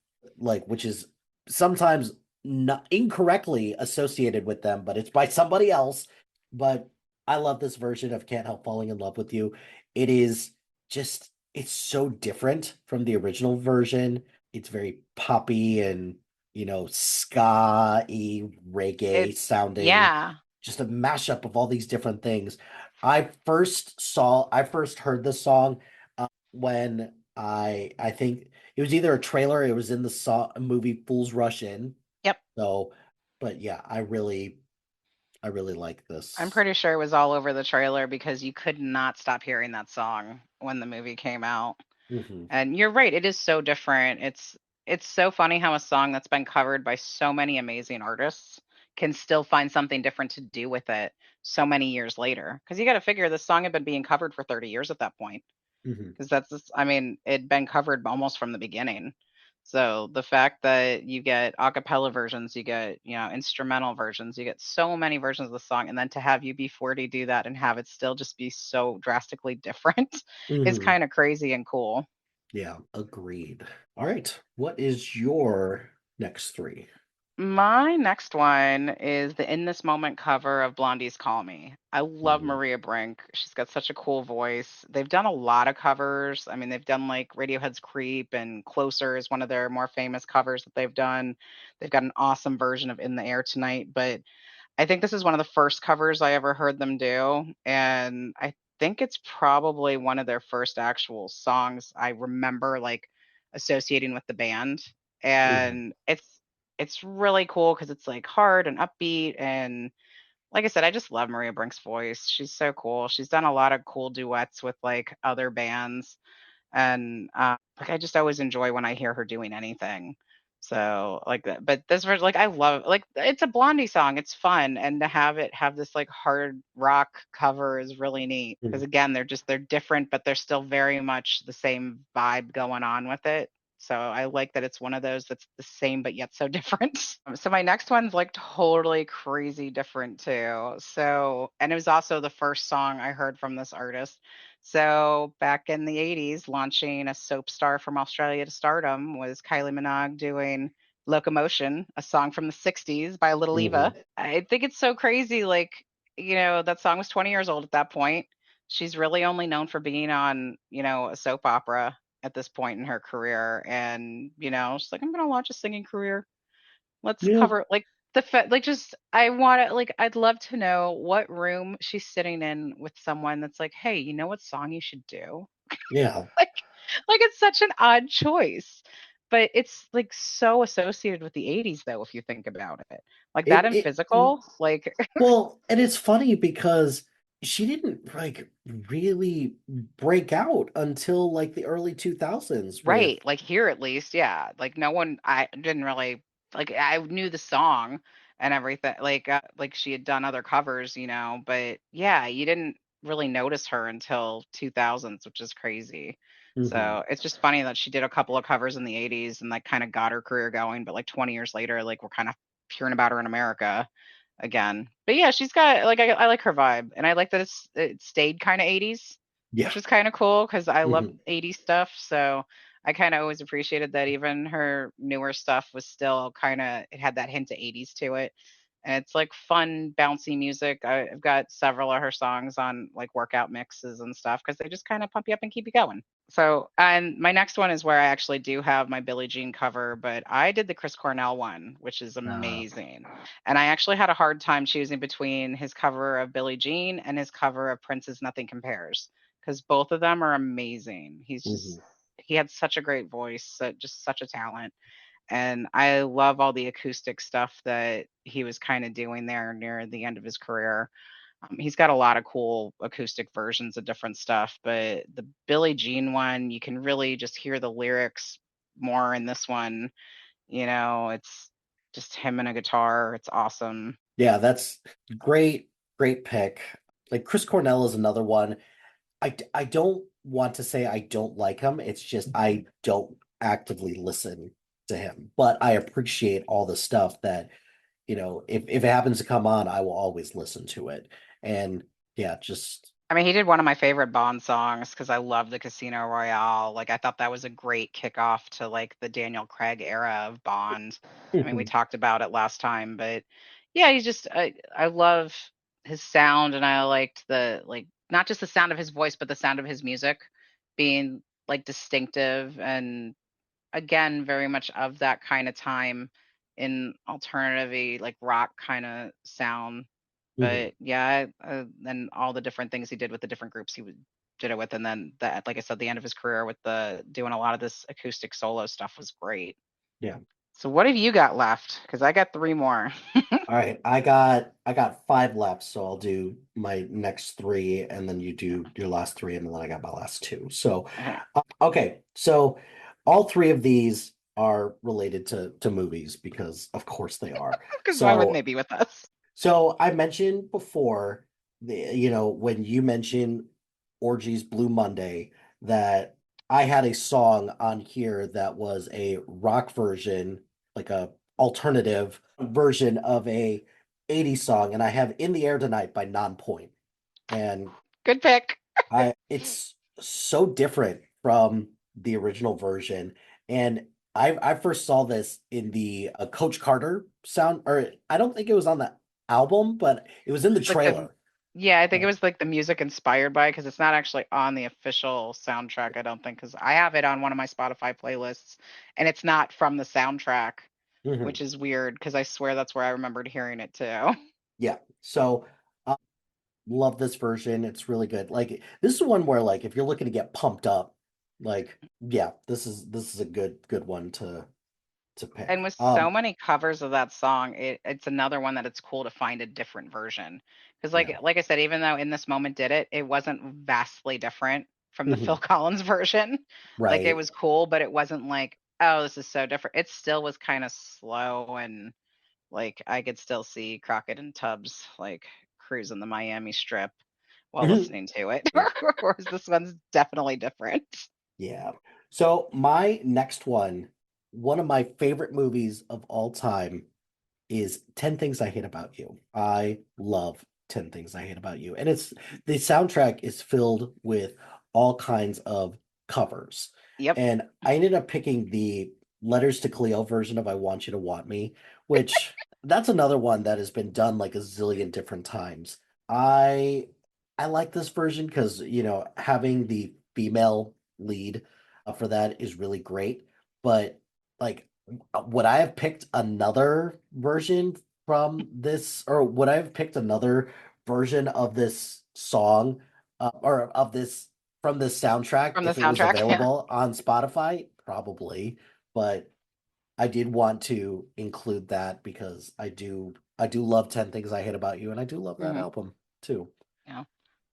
sometimes not incorrectly associated with them, but it's by somebody else. But I love this version of Can't Help Falling in Love with You. It is it's so different from the original version. It's very poppy and ska-y reggae It sounding, yeah. just a mashup of all these different things. I first heard this song when I think it was either a trailer, it was in the movie Fools Rush In. Yep. So, but yeah, I really like I'm this. pretty sure it was all over the trailer because you could not stop hearing that song when the movie came out. Hmm. And you're right, it is so different. It's so funny how a song that's been covered by so many amazing artists can still find something different to do with it so many years later. Because you got to figure this song had been being covered for 30 years at that point. Hmm. Because I mean, it'd been covered almost from the beginning. So the fact that you get a cappella versions, you get, instrumental versions, you get so many versions of the song, and then to have UB40 do that and have it still just be so drastically different is Hmm. kind of crazy and cool. Yeah, agreed. All right. What is your next three? My next one is the In This Moment cover of Blondie's Call Me. I love Mhm. Maria Brink. She's got such a cool voice. They've done a lot of covers. I mean, they've done like Radiohead's Creep and Closer is one of their more famous covers that they've done. They've got an awesome version of In the Air Tonight, but I think this is one of the first covers I ever heard them do, and I think it's probably one of their first actual songs I remember, like, associating with the band, Mhm. and it's really cool because it's, like, hard and upbeat, and like I said, I just love Maria Brink's voice. She's so cool. She's done a lot of cool duets with, like, other bands, and like I just always enjoy when I hear her doing anything. So like that, but this version, like I love, like it's a Blondie song. It's fun, and to have it have this like hard rock cover is really neat because Mhm. again, they're different, but they're still very much the same vibe going on with it. So I like that it's one of those that's the same but yet so different. So my next one's like totally crazy different too. So and it was also the first song I heard from this artist. So back in the 80s, launching a soap star from Australia to stardom was Kylie Minogue doing Locomotion, a song from the 60s by Little Eva. Mhm. I think it's so crazy. Like, that song was 20 years old at that point. She's really only known for being on, a soap opera at this point in her career. And, she's like, I'm going to launch a singing career. Let's Yeah. cover like like just I want to like I'd love to know what room she's sitting in with someone that's like, "Hey, you know what song you should do?" Yeah. Like it's such an odd choice. But it's like so associated with the 80s though if you think about it. Like that and It physical, like well, and it's funny because she didn't like really break out until like the early 2000s with right, like here at least, yeah. Like no one I didn't really like I knew the song and everything. Like she had done other covers, but yeah, you didn't really notice her until 2000s, which is crazy. Mhm. So, it's just funny that she did a couple of covers in the 80s and like kind of got her career going, but like 20 years later like we're kind of hearing about her in America again. But yeah, she's got like I like her vibe and I like that it stayed kind of 80s, Yeah. which is kind of cool cuz I love Mhm. 80s stuff. So, I kind of always appreciated that even her newer stuff was still kind of it had that hint of 80s to it. And it's like fun, bouncy music. I've got several of her songs on like workout mixes and stuff because they just kind of pump you up and keep you going. So, and my next one is where I actually do have my Billie Jean cover, but I did the Chris Cornell one, which is Uh, amazing. And I actually had a hard time choosing between his cover of Billie Jean and his cover of Prince's Nothing Compares because both of them are amazing. mhm. He had such a great voice, just such a talent. And I love all the acoustic stuff that he was kind of doing there near the end of his career. He's got a lot of cool acoustic versions of different stuff, but the Billie Jean one, you can really just hear the lyrics more in this one. It's just him and a guitar. It's awesome. Yeah, that's great, great pick. Like Chris Cornell is another one. I don't want to say I don't like him. It's just I don't actively listen to him, but I appreciate all the stuff that, if it happens to come on, I will always listen to it. And yeah, just I mean, he did one of my favorite Bond songs because I love the Casino Royale. Like, I thought that was a great kickoff to like the Daniel Craig era of Bond. I mean, we talked about it last time, but yeah, I love his sound and I liked the like not just the sound of his voice, but the sound of his music being like distinctive and again very much of that kind of time in alternative like rock kind of sound. Mhm. But yeah, and all the different things he did with the different groups did it with, and then that, like I said, the end of his career with the doing a lot of this acoustic solo stuff was great. Yeah. So what have you got left? Because I got three more. All right. I got five left, so I'll do my next three, and then you do your last three, and then I got my last two. So, Okay. okay. So all three of these are related to movies because of course they are. Because why wouldn't So they be with us? So I mentioned before, when you mentioned Orgy's Blue Monday, that I had a song on here that was a rock version, like a alternative version of a 80s song, and I have In the Air Tonight by Non-Point. And Good pick. it's so different from the original version. And I first saw this in the Coach Carter sound, or I don't think it was on the album, but it was in the It's like the trailer. Yeah, I think it And was like the music inspired by because it's not actually on the official soundtrack, I don't think, because I have it on one of my Spotify playlists and it's not from the soundtrack, mhm, which is weird because I swear that's where I remembered hearing it too. yeah. So love this version. It's really good. Like this is one where like if you're looking to get pumped up, like yeah, this is a good one to And pick. with so many covers of that song, it's another one that it's cool to find a different version. Because Yeah. like I said, even though In This Moment did it, it wasn't vastly different from the Phil Mhm, Collins version. Like it right. was cool, but it wasn't like, oh, this is so different. It still was kind of slow and like I could still see Crockett and Tubbs like cruising the Miami Strip while listening to it. Yeah. Whereas this one's definitely different. Yeah. So my next one of my favorite movies of all time is 10 Things I Hate About You. I love 10 Things I Hate About You. And it's the soundtrack is filled with all kinds of covers. Yep. And I ended up picking the Letters to Cleo version of I Want You to Want Me, which that's another one that has been done like a zillion different times. I I like this version because, having the female lead for that is really great. But like would I have picked another version from this, or would I have picked another version of this song, or of this from this soundtrack From the if it was soundtrack. Yeah. available on Spotify? Probably, but I did want to include that because I do love 10 Things I Hate About You, and I do love that Hmm. album too. Yeah.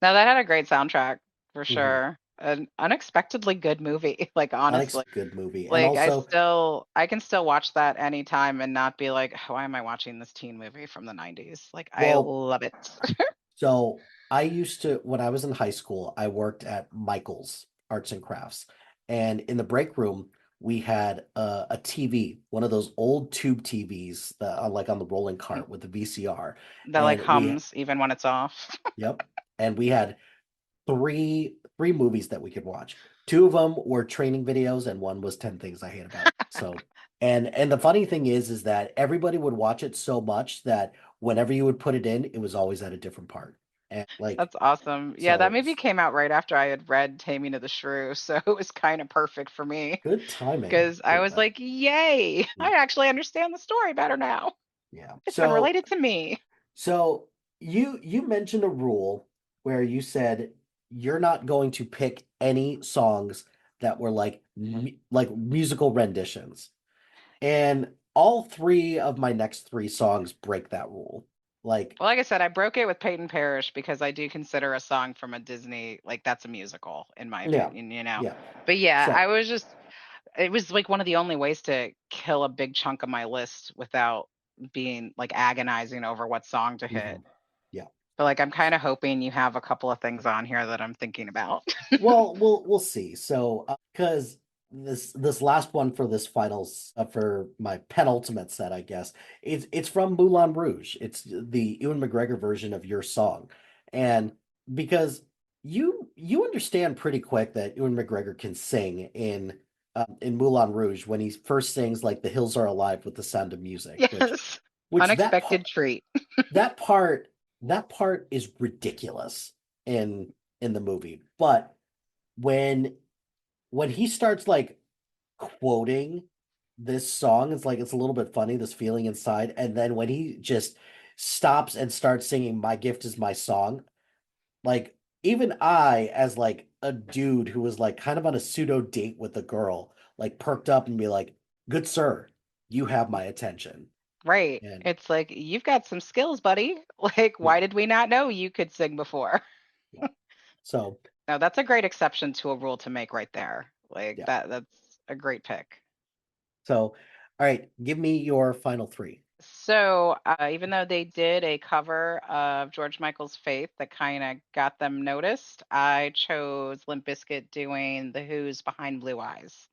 No, that had a great soundtrack for Hmm. sure. An unexpectedly good movie, like honestly. Unexpected good movie, and Like also, I can still watch that anytime and not be like, why am I watching this teen movie from the 90s? Like I well, love it. so I used to, when I was in high school, I worked at Michael's Arts and Crafts. And in the break room, we had a TV, one of those old tube TVs that are like on the rolling cart with the VCR. That like And hums even when it's off. yep. And we had three movies that we could watch. Two of them were training videos, and one was 10 Things I Hate About. So, and the funny thing is that everybody would watch it so much that whenever you would put it in, it was always at a different part. And like, That's awesome. Yeah, that so movie came out right after I had read Taming of the Shrew, so it was kind of perfect for me good timing. because I Yeah. was like, "Yay! I actually understand the story better now. Yeah. It's been So related to me." so you mentioned a rule where you said you're not going to pick any songs that were like musical renditions. And all three of my next three songs break that rule. Like, Well, like I said, I broke it with Peyton Parrish because I do consider a song from a Disney like that's a musical in my yeah, opinion. yeah. But yeah, I So, was just it was like one of the only ways to kill a big chunk of my list without being like agonizing over what song to hit. mhm, yeah. But like I'm kind of hoping you have a couple of things on here that I'm thinking about. Well, we'll see. So, because this last one for this finals, for my penultimate set, I guess it's from Moulin Rouge. It's the Ewan McGregor version of Your Song, and because you understand pretty quick that Ewan McGregor can sing in Moulin Rouge when he first sings like "The Hills Are Alive" with the Sound of Music, which Yes. which that part Unexpected treat. that part that part is ridiculous in the movie, but when when he starts like quoting this song is like it's a little bit funny, this feeling inside, and then when he just stops and starts singing "My Gift Is My Song," like even I, as like a dude who was like kind of on a pseudo date with a girl, like perked up and be like, "Good sir, you have my attention." Right. And It's like, you've got some skills, buddy. Like, yeah, why did we not know you could sing before? yeah. So No, that's a great exception to a rule to make right there. Like yeah. that's a great pick. So all right, give me your final three. So, even though they did a cover of George Michael's Faith that kind of got them noticed, I chose Limp Bizkit doing The Who's Behind Blue Eyes.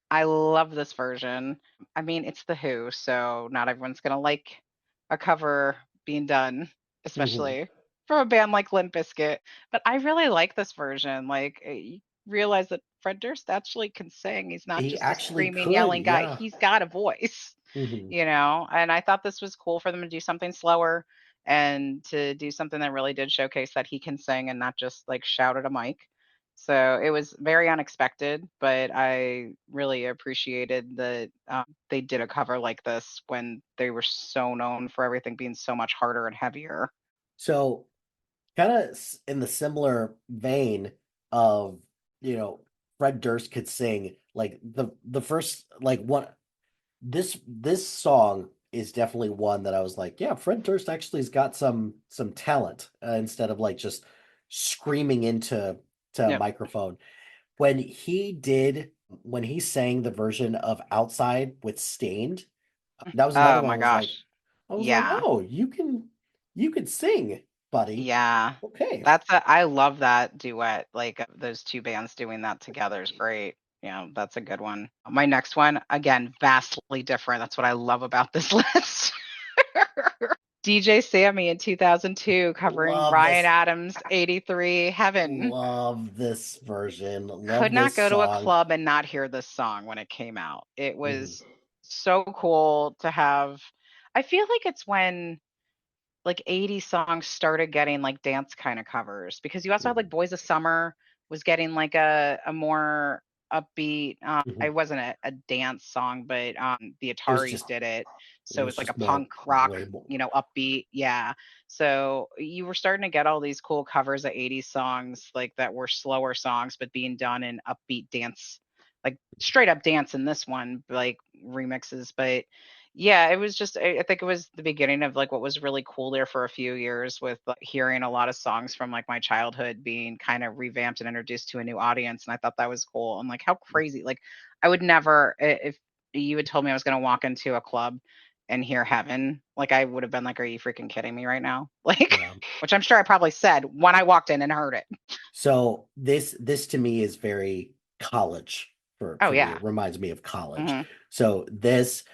I love this version. I mean, it's The Who, so not everyone's gonna like a cover being done, Mhm. especially from a band like Limp Bizkit. But I really like this version. Like, you realize that Fred Durst actually can sing. He's not He just a actually screaming, could, yelling guy. yeah. He's got a voice, Hmm. And I thought this was cool for them to do something slower and to do something that really did showcase that he can sing and not just like shout at a mic. So it was very unexpected, but I really appreciated that they did a cover like this when they were so known for everything being so much harder and heavier. So kind of in the similar vein of, you know, Fred Durst could sing like the first like one this song is definitely one that I was like, yeah, Fred Durst actually has got some talent instead of like just screaming to a Yep. microphone. When when he sang the version of Outside with Stained, that was another Oh one my I gosh. was like, Yeah. oh, you can sing, buddy. Yeah. Okay. I love that duet. Like those two bands doing that together is great. Yeah, that's a good one. My next one, again, vastly different. That's what I love about this list. DJ Sammy in 2002 covering Love Ryan this. Adams' 83 Heaven. Love this version. Could Love not this go to a song. club and not hear this song when it came out. It Mhm. was so cool to have. I feel like it's when like 80s songs started getting like dance kind of covers because you also had like Mhm. Boys of Summer was getting like a more upbeat Mhm. it wasn't a dance song, but the It was Ataris just did it. it So was it's like a just more punk rock, way more. upbeat. Yeah. So you were starting to get all these cool covers of 80s songs like that were slower songs but being done in upbeat dance, like straight up dance in this one, like remixes. But yeah, it was just I think it was the beginning of like what was really cool there for a few years with like, hearing a lot of songs from like my childhood being kind of revamped and introduced to a new audience, and I thought that was cool. And like how crazy, like I would never if you had told me I was going to walk into a club and hear Heaven, like I would have been like, are you freaking kidding me right now? Like, Yeah. which I'm sure I probably said when I walked in and heard it. So this to me is very college Oh for me. yeah. It reminds me of college. Hmm. So there's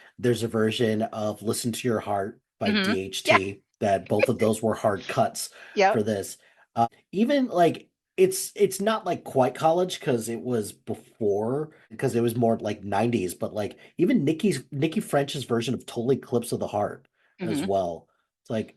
a version of Listen to Your Heart by Hmm. Yeah. DHT that both of those were hard cuts Yep. for this. Even like it's not like quite college because it was before because it was more like 90s, but like even Nikki French's version of Total Eclipse of the Heart as Hmm. well. It's like,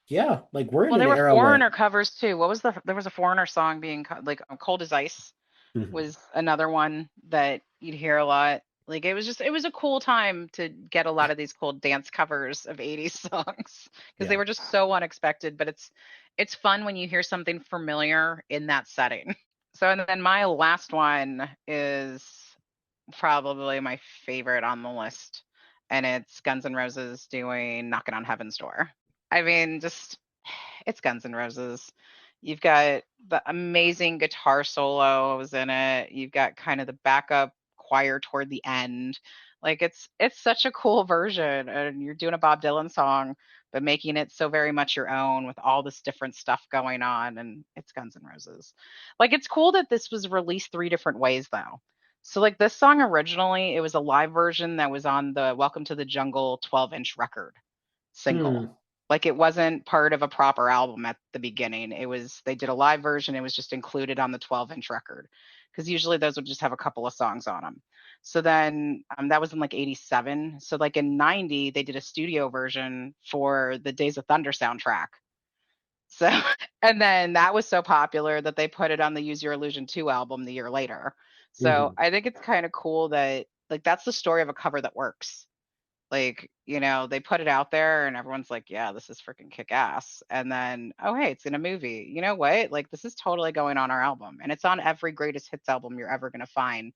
yeah, like we're in Well, an there were era where Foreigner covers too. What was there was a Foreigner song being like Cold as Ice Mhm. was another one that you'd hear a lot. Like it was a cool time to get a lot of these cool dance covers of 80s songs because they Yeah. were just so unexpected, but it's fun when you hear something familiar in that setting. So and then my last one is probably my favorite on the list, and it's Guns N' Roses doing Knocking on Heaven's Door. I mean, just it's Guns N' Roses. You've got the amazing guitar solos in it. You've got kind of the backup choir toward the end. Like it's such a cool version, and you're doing a Bob Dylan song, but making it so very much your own with all this different stuff going on, and it's Guns N' Roses. Like it's cool that this was released three different ways though. So like this song originally, it was a live version that was on the Welcome to the Jungle 12-inch record single. Hmm. Like it wasn't part of a proper album at the beginning. It was they did a live version. It was just included on the 12-inch record because usually those would just have a couple of songs on them. So then that was in like 87. So like in 90 they did a studio version for the Days of Thunder soundtrack. So and then that was so popular that they put it on the Use Your Illusion 2 album the year later. So Hmm. I think it's kind of cool that like that's the story of a cover that works. Like, they put it out there and everyone's like, yeah, this is freaking kick ass. And then, oh, hey, it's in a movie. You know what? Like, this is totally going on our album. And it's on every greatest hits album you're ever going to find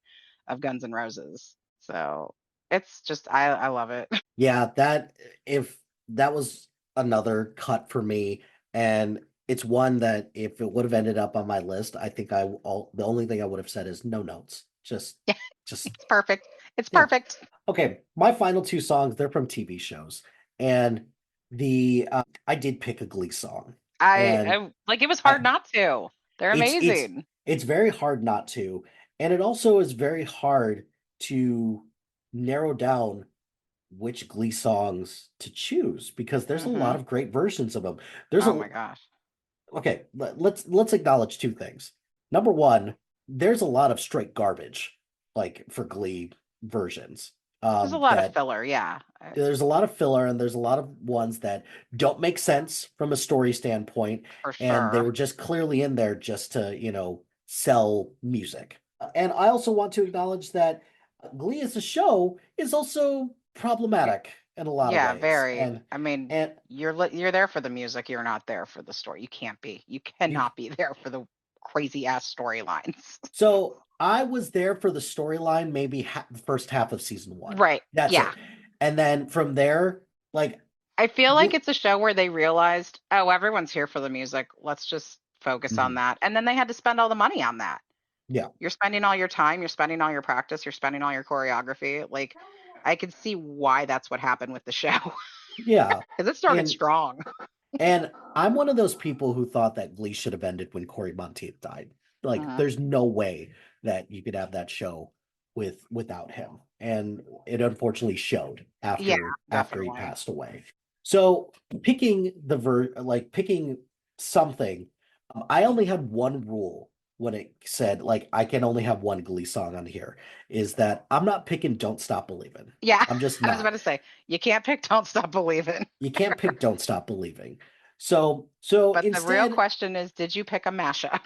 of Guns N' Roses. So it's just, I love it. Yeah, that if that was another cut for me, and it's one that if it would have ended up on my list, I think the only thing I would have said is no notes. Yeah, Just it's perfect. It's yeah. perfect. Okay, my final two songs, they're from TV shows. And the I did pick a Glee song. And I like it was hard I not to. They're it's it's amazing. it's very hard not to. And it also is very hard to narrow down which Glee songs to choose because there's a lot Hmm. of great versions of them. There's Oh a my gosh. okay, let's acknowledge two things. Number one, there's a lot of straight garbage like for Glee versions. There's a lot of That filler. Yeah, there's a lot of filler and there's a lot of ones that don't make sense from a story standpoint, for and they sure. were just clearly in there just to, sell music. And I also want to acknowledge that Glee as a show is also problematic in a lot of Yeah, ways. very. And I mean, and you're there for the music, you're not there for the story. You can't be. You you cannot be there for the crazy ass storylines. so I was there for the storyline maybe the first half of season one. Right. That's Yeah. it. And then from there, like I feel like Glee, it's a show where they realized, oh, everyone's here for the music. Let's just focus on mhm, that. And then they had to spend all the money on that. yeah. You're spending all your time, you're spending all your practice, you're spending all your choreography. Like, I could see why that's what happened with the show Yeah. because it started And strong. And I'm one of those people who thought that Glee should have ended when Corey Monteith died. Like, Mhm. there's no way that you could have that show without him. And it unfortunately showed Yeah, after he definitely. passed away. So picking something, I only had one rule when it said like I can only have one Glee song on here, is that I'm not picking Don't Stop Believing. Yeah, I'm just I was about not. to say, you can't pick Don't Stop Believing. You can't pick Don't Stop Believing. So But the real instead, question is, did you pick a mashup?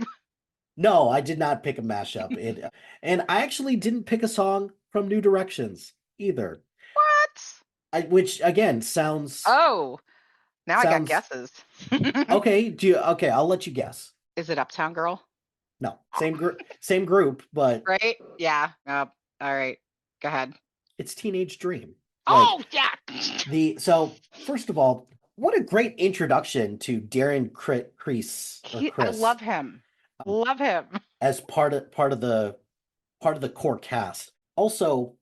no, I did not pick a mashup. And I actually didn't pick a song from New Directions either. What? Which again Oh, now I got sounds guesses. okay. Okay, I'll let you guess. Is it Uptown Girl? No, same group, but Right? Yeah. All right. Go ahead. it's Teenage Dream. Like Oh, yeah. so first of all, what a great introduction to Darren I Chris love him. um, Love him. as part of the core cast. Also,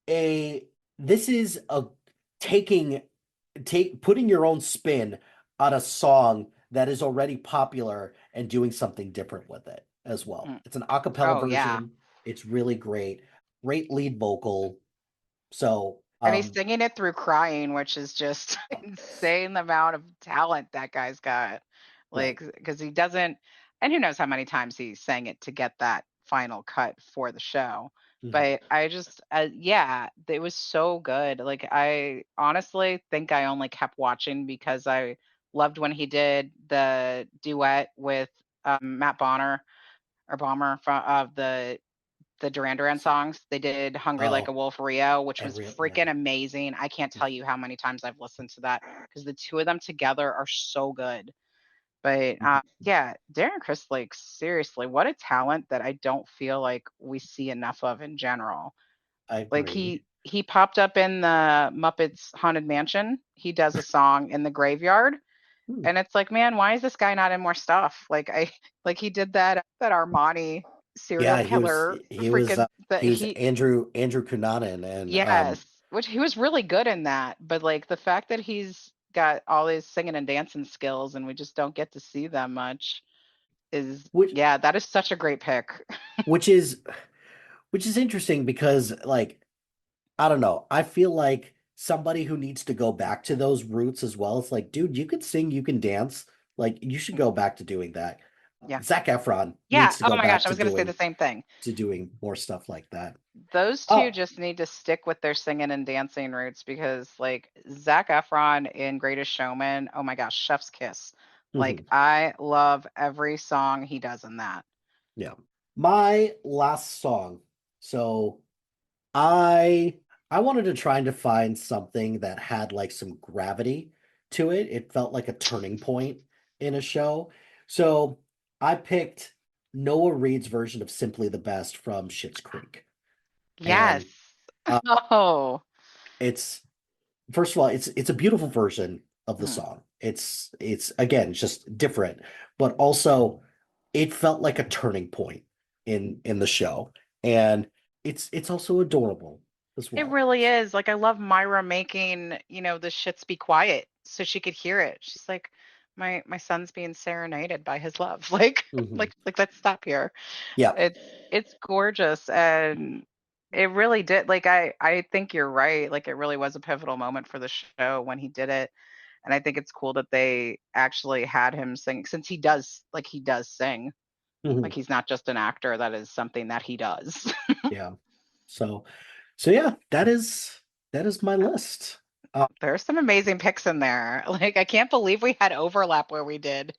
a this is a taking putting your own spin on a song that is already popular and doing something different with it as well. Mm. It's an a cappella Oh, yeah. version. It's really great. Great lead vocal. So, And he's singing it through crying, which is just yes. insane the amount of talent that guy's got. Right. Like, because he doesn't, and who knows how many times he sang it to get that final cut for the show. Mhm. But I just, yeah, it was so good. Like, I honestly think I only kept watching because I loved when he did the duet with Matt Bonner or Bomber from of the Duran Duran songs. They did "Hungry Like a Oh, Wolf" Rio, which and was real yeah. freaking amazing. I can't tell you how many times I've listened to that because the two of them together are so good. But Mhm. yeah, Darren Criss, like seriously, what a talent that I don't feel like we see enough of in general. I Like agree. he popped up in the Muppets Haunted Mansion. He does a song in the graveyard, Hmm. and it's like, man, why is this guy not in more stuff? Like like he did that Armani serial Yeah, killer freaking that he was he Andrew Cunanan and yes, which he was really good in that, but, like, the fact that he's got all his singing and dancing skills and we just don't get to see them much is which yeah, that is such a great pick. which is which is interesting because like I don't know. I feel like somebody who needs to go back to those roots as well. It's like, dude, you can sing, you can dance. Like, you should go back to doing that. Yeah. Zac Efron Yeah, needs to oh go my gosh, back I was gonna say the same thing. to doing more stuff like that. Those 2 Oh, just need to stick with their singing and dancing roots because, like, Zac Efron in Greatest Showman, oh my gosh, chef's kiss. Like, mhm, I love every song he does in that. yeah. My last song. So I I wanted to try to find something that had like some gravity to it. It felt like a turning point in a show. So I picked Noah Reed's version of Simply the Best from Schitt's Creek. Yes. And uh, Oh. it's first of all, it's a beautiful version of the Mm. song. It's again just different, but also it felt like a turning point in the show. And it's also adorable as It well. really is. Like I love Myra making, the shits be quiet so she could hear it. She's like, my son's being serenaded by his love. Like Hmm. like let's stop here. Yeah. It's gorgeous and it really did I think you're right. Like it really was a pivotal moment for the show when he did it. And I think it's cool that they actually had him sing since he does sing. Hmm. Like he's not just an actor, that is something that he does. Yeah. So so yeah, that is my list. There's some amazing picks in there. Like I can't believe we had overlap where we did,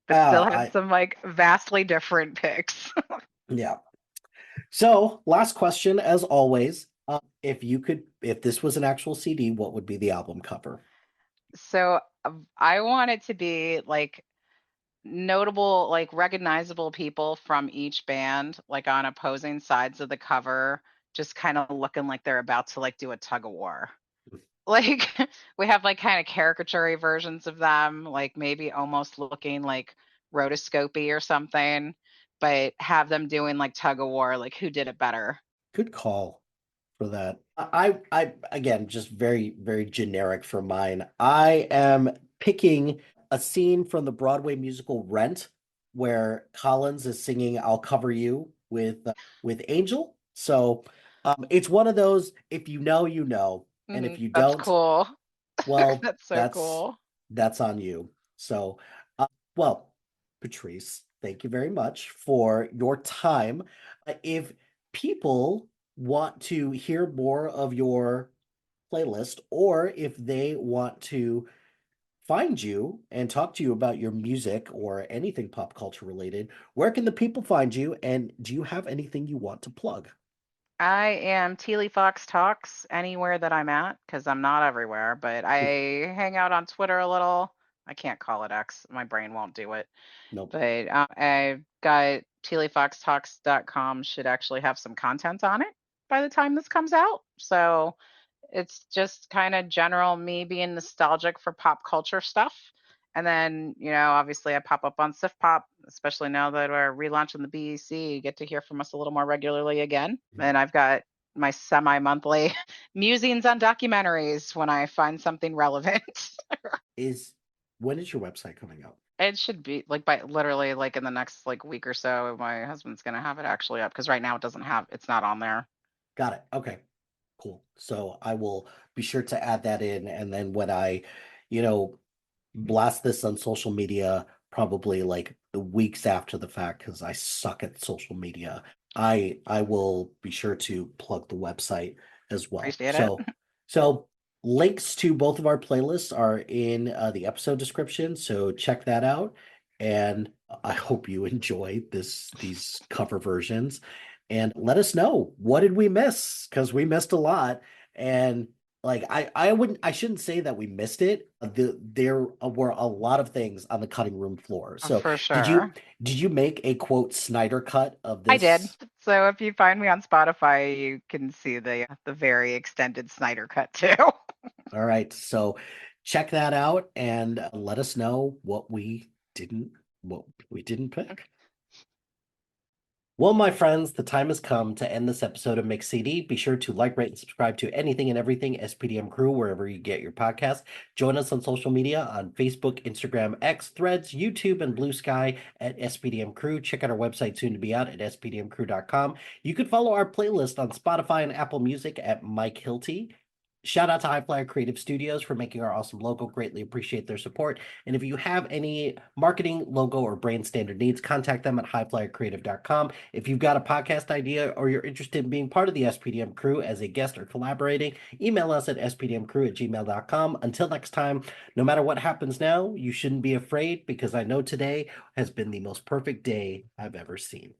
but still had I some like vastly different picks. yeah. So last question, as always, if this was an actual CD, what would be the album cover? So I want it to be like notable, like recognizable people from each band, like on opposing sides of the cover, just kind of looking like they're about to like do a tug of war. Like we have like kind of caricature versions of them, like maybe almost looking like rotoscopy or something, but have them doing like tug of war, like who did it better. Good call for that. I again just very, very generic for mine. I am picking a scene from the Broadway musical Rent, where Collins is singing "I'll Cover You" with Angel. So it's one of those. If you know, you know, and if you That's don't, cool. well, That's so that's cool. that's on you. So, well, Patrice, thank you very much for your time. If people want to hear more of your playlist, or if they want to find you and talk to you about your music or anything pop culture related, where can the people find you? And do you have anything you want to plug? I am Teely Fox Talks anywhere that I'm at because I'm not everywhere, but I hang out on Twitter a little. I can't call it X. My brain won't do it. Nope. But I've got teelyfoxtalks.com should actually have some content on it by the time this comes out. So it's just kind of general me being nostalgic for pop culture stuff. And then, obviously I pop up on Sif Pop, especially now that we're relaunching the BEC. You get to hear from us a little more regularly again. And I've got my semi monthly musings on documentaries when I find something relevant. Is When is your website coming out? It should be like by literally like in the next like week or so, my husband's gonna have it actually up because right now it's not on there. Got it. Okay. Cool. So I will be sure to add that in. And then when I, you know, blast this on social media, probably like the weeks after the fact, because I suck at social media, I will be sure to plug the website as well. Appreciate it. So links to both of our playlists are in the episode description. So check that out. And I hope you enjoy these cover versions. And let us know, what did we miss? Because we missed a lot. And like I shouldn't say that we missed it. There were a lot of things on the cutting room floor. So For did you sure. did you make a quote Snyder cut of I did. this? So if you find me on Spotify, you can see the very extended Snyder cut too. All right. So check that out and let us know what we didn't pick. Well, my friends, the time has come to end this episode of Mix CD. Be sure to like, rate, and subscribe to anything and everything SPDM Crew wherever you get your podcast. Join us on social media on Facebook, Instagram, X, Threads, YouTube, and Blue Sky at SPDM Crew. Check out our website soon to be out at spdmcrew.com. You can follow our playlist on Spotify and Apple Music at Mike Hilty. Shout out to HiFlyer Creative Studios for making our awesome logo. Greatly appreciate their support. And if you have any marketing, logo, or brand standard needs, contact them at highflyercreative.com. If you've got a podcast idea or you're interested in being part of the SPDM crew as a guest or collaborating, email us at spdmcrew@gmail.com. Until next time, no matter what happens now, you shouldn't be afraid because I know today has been the most perfect day I've ever seen.